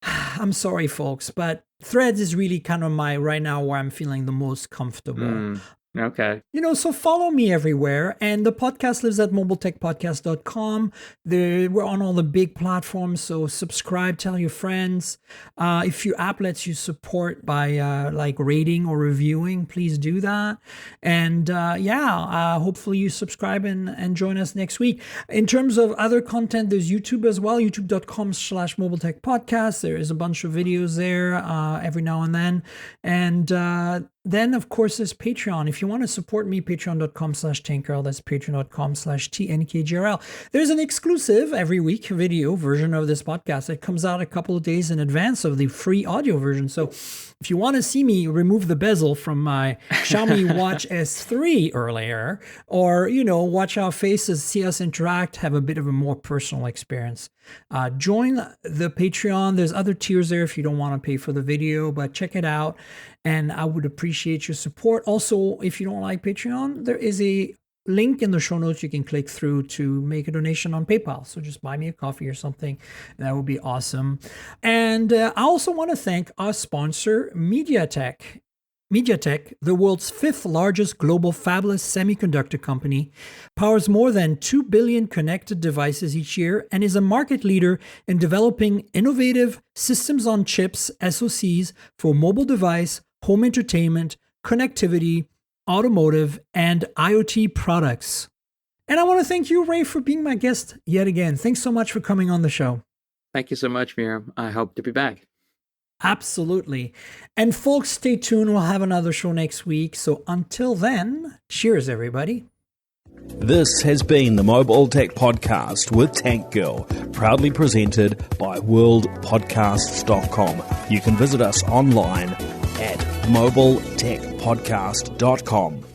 I'm sorry, folks, but Threads is really kind of right now where I'm feeling the most comfortable. Okay. So follow me everywhere. And the podcast lives at mobiletechpodcast.com. We're on all the big platforms, so subscribe, tell your friends. If your app lets you support by rating or reviewing, please do that. And hopefully you subscribe and join us next week. In terms of other content, there's YouTube as well, youtube.com/mobiletechpodcast. There is a bunch of videos there every now and then. And then, of course, there's Patreon. If you want to support me, patreon.com/TankGirl. That's patreon.com/TNKGRL. There's an exclusive every week video version of this podcast that comes out a couple of days in advance of the free audio version. So if you want to see me remove the bezel from my Xiaomi Watch S3 earlier, or, watch our faces, see us interact, have a bit of a more personal experience, join the Patreon. There's other tiers there if you don't want to pay for the video, but check it out. And I would appreciate your support. Also, if you don't like Patreon, there is a link in the show notes you can click through to make a donation on PayPal. So just buy me a coffee or something. That would be awesome. And I also want to thank our sponsor, MediaTek. MediaTek, the world's 5th largest global fabless semiconductor company, powers more than 2 billion connected devices each year and is a market leader in developing innovative systems on chips, SoCs, for mobile device, home entertainment, connectivity, automotive, and IoT products. And I want to thank you, Ray, for being my guest yet again. Thanks so much for coming on the show. Thank you so much, Miriam. I hope to be back. Absolutely. And folks, stay tuned. We'll have another show next week. So until then, cheers, everybody. This has been the Mobile Tech Podcast with Tank Girl, proudly presented by worldpodcasts.com. You can visit us online at mobiletechpodcast.com.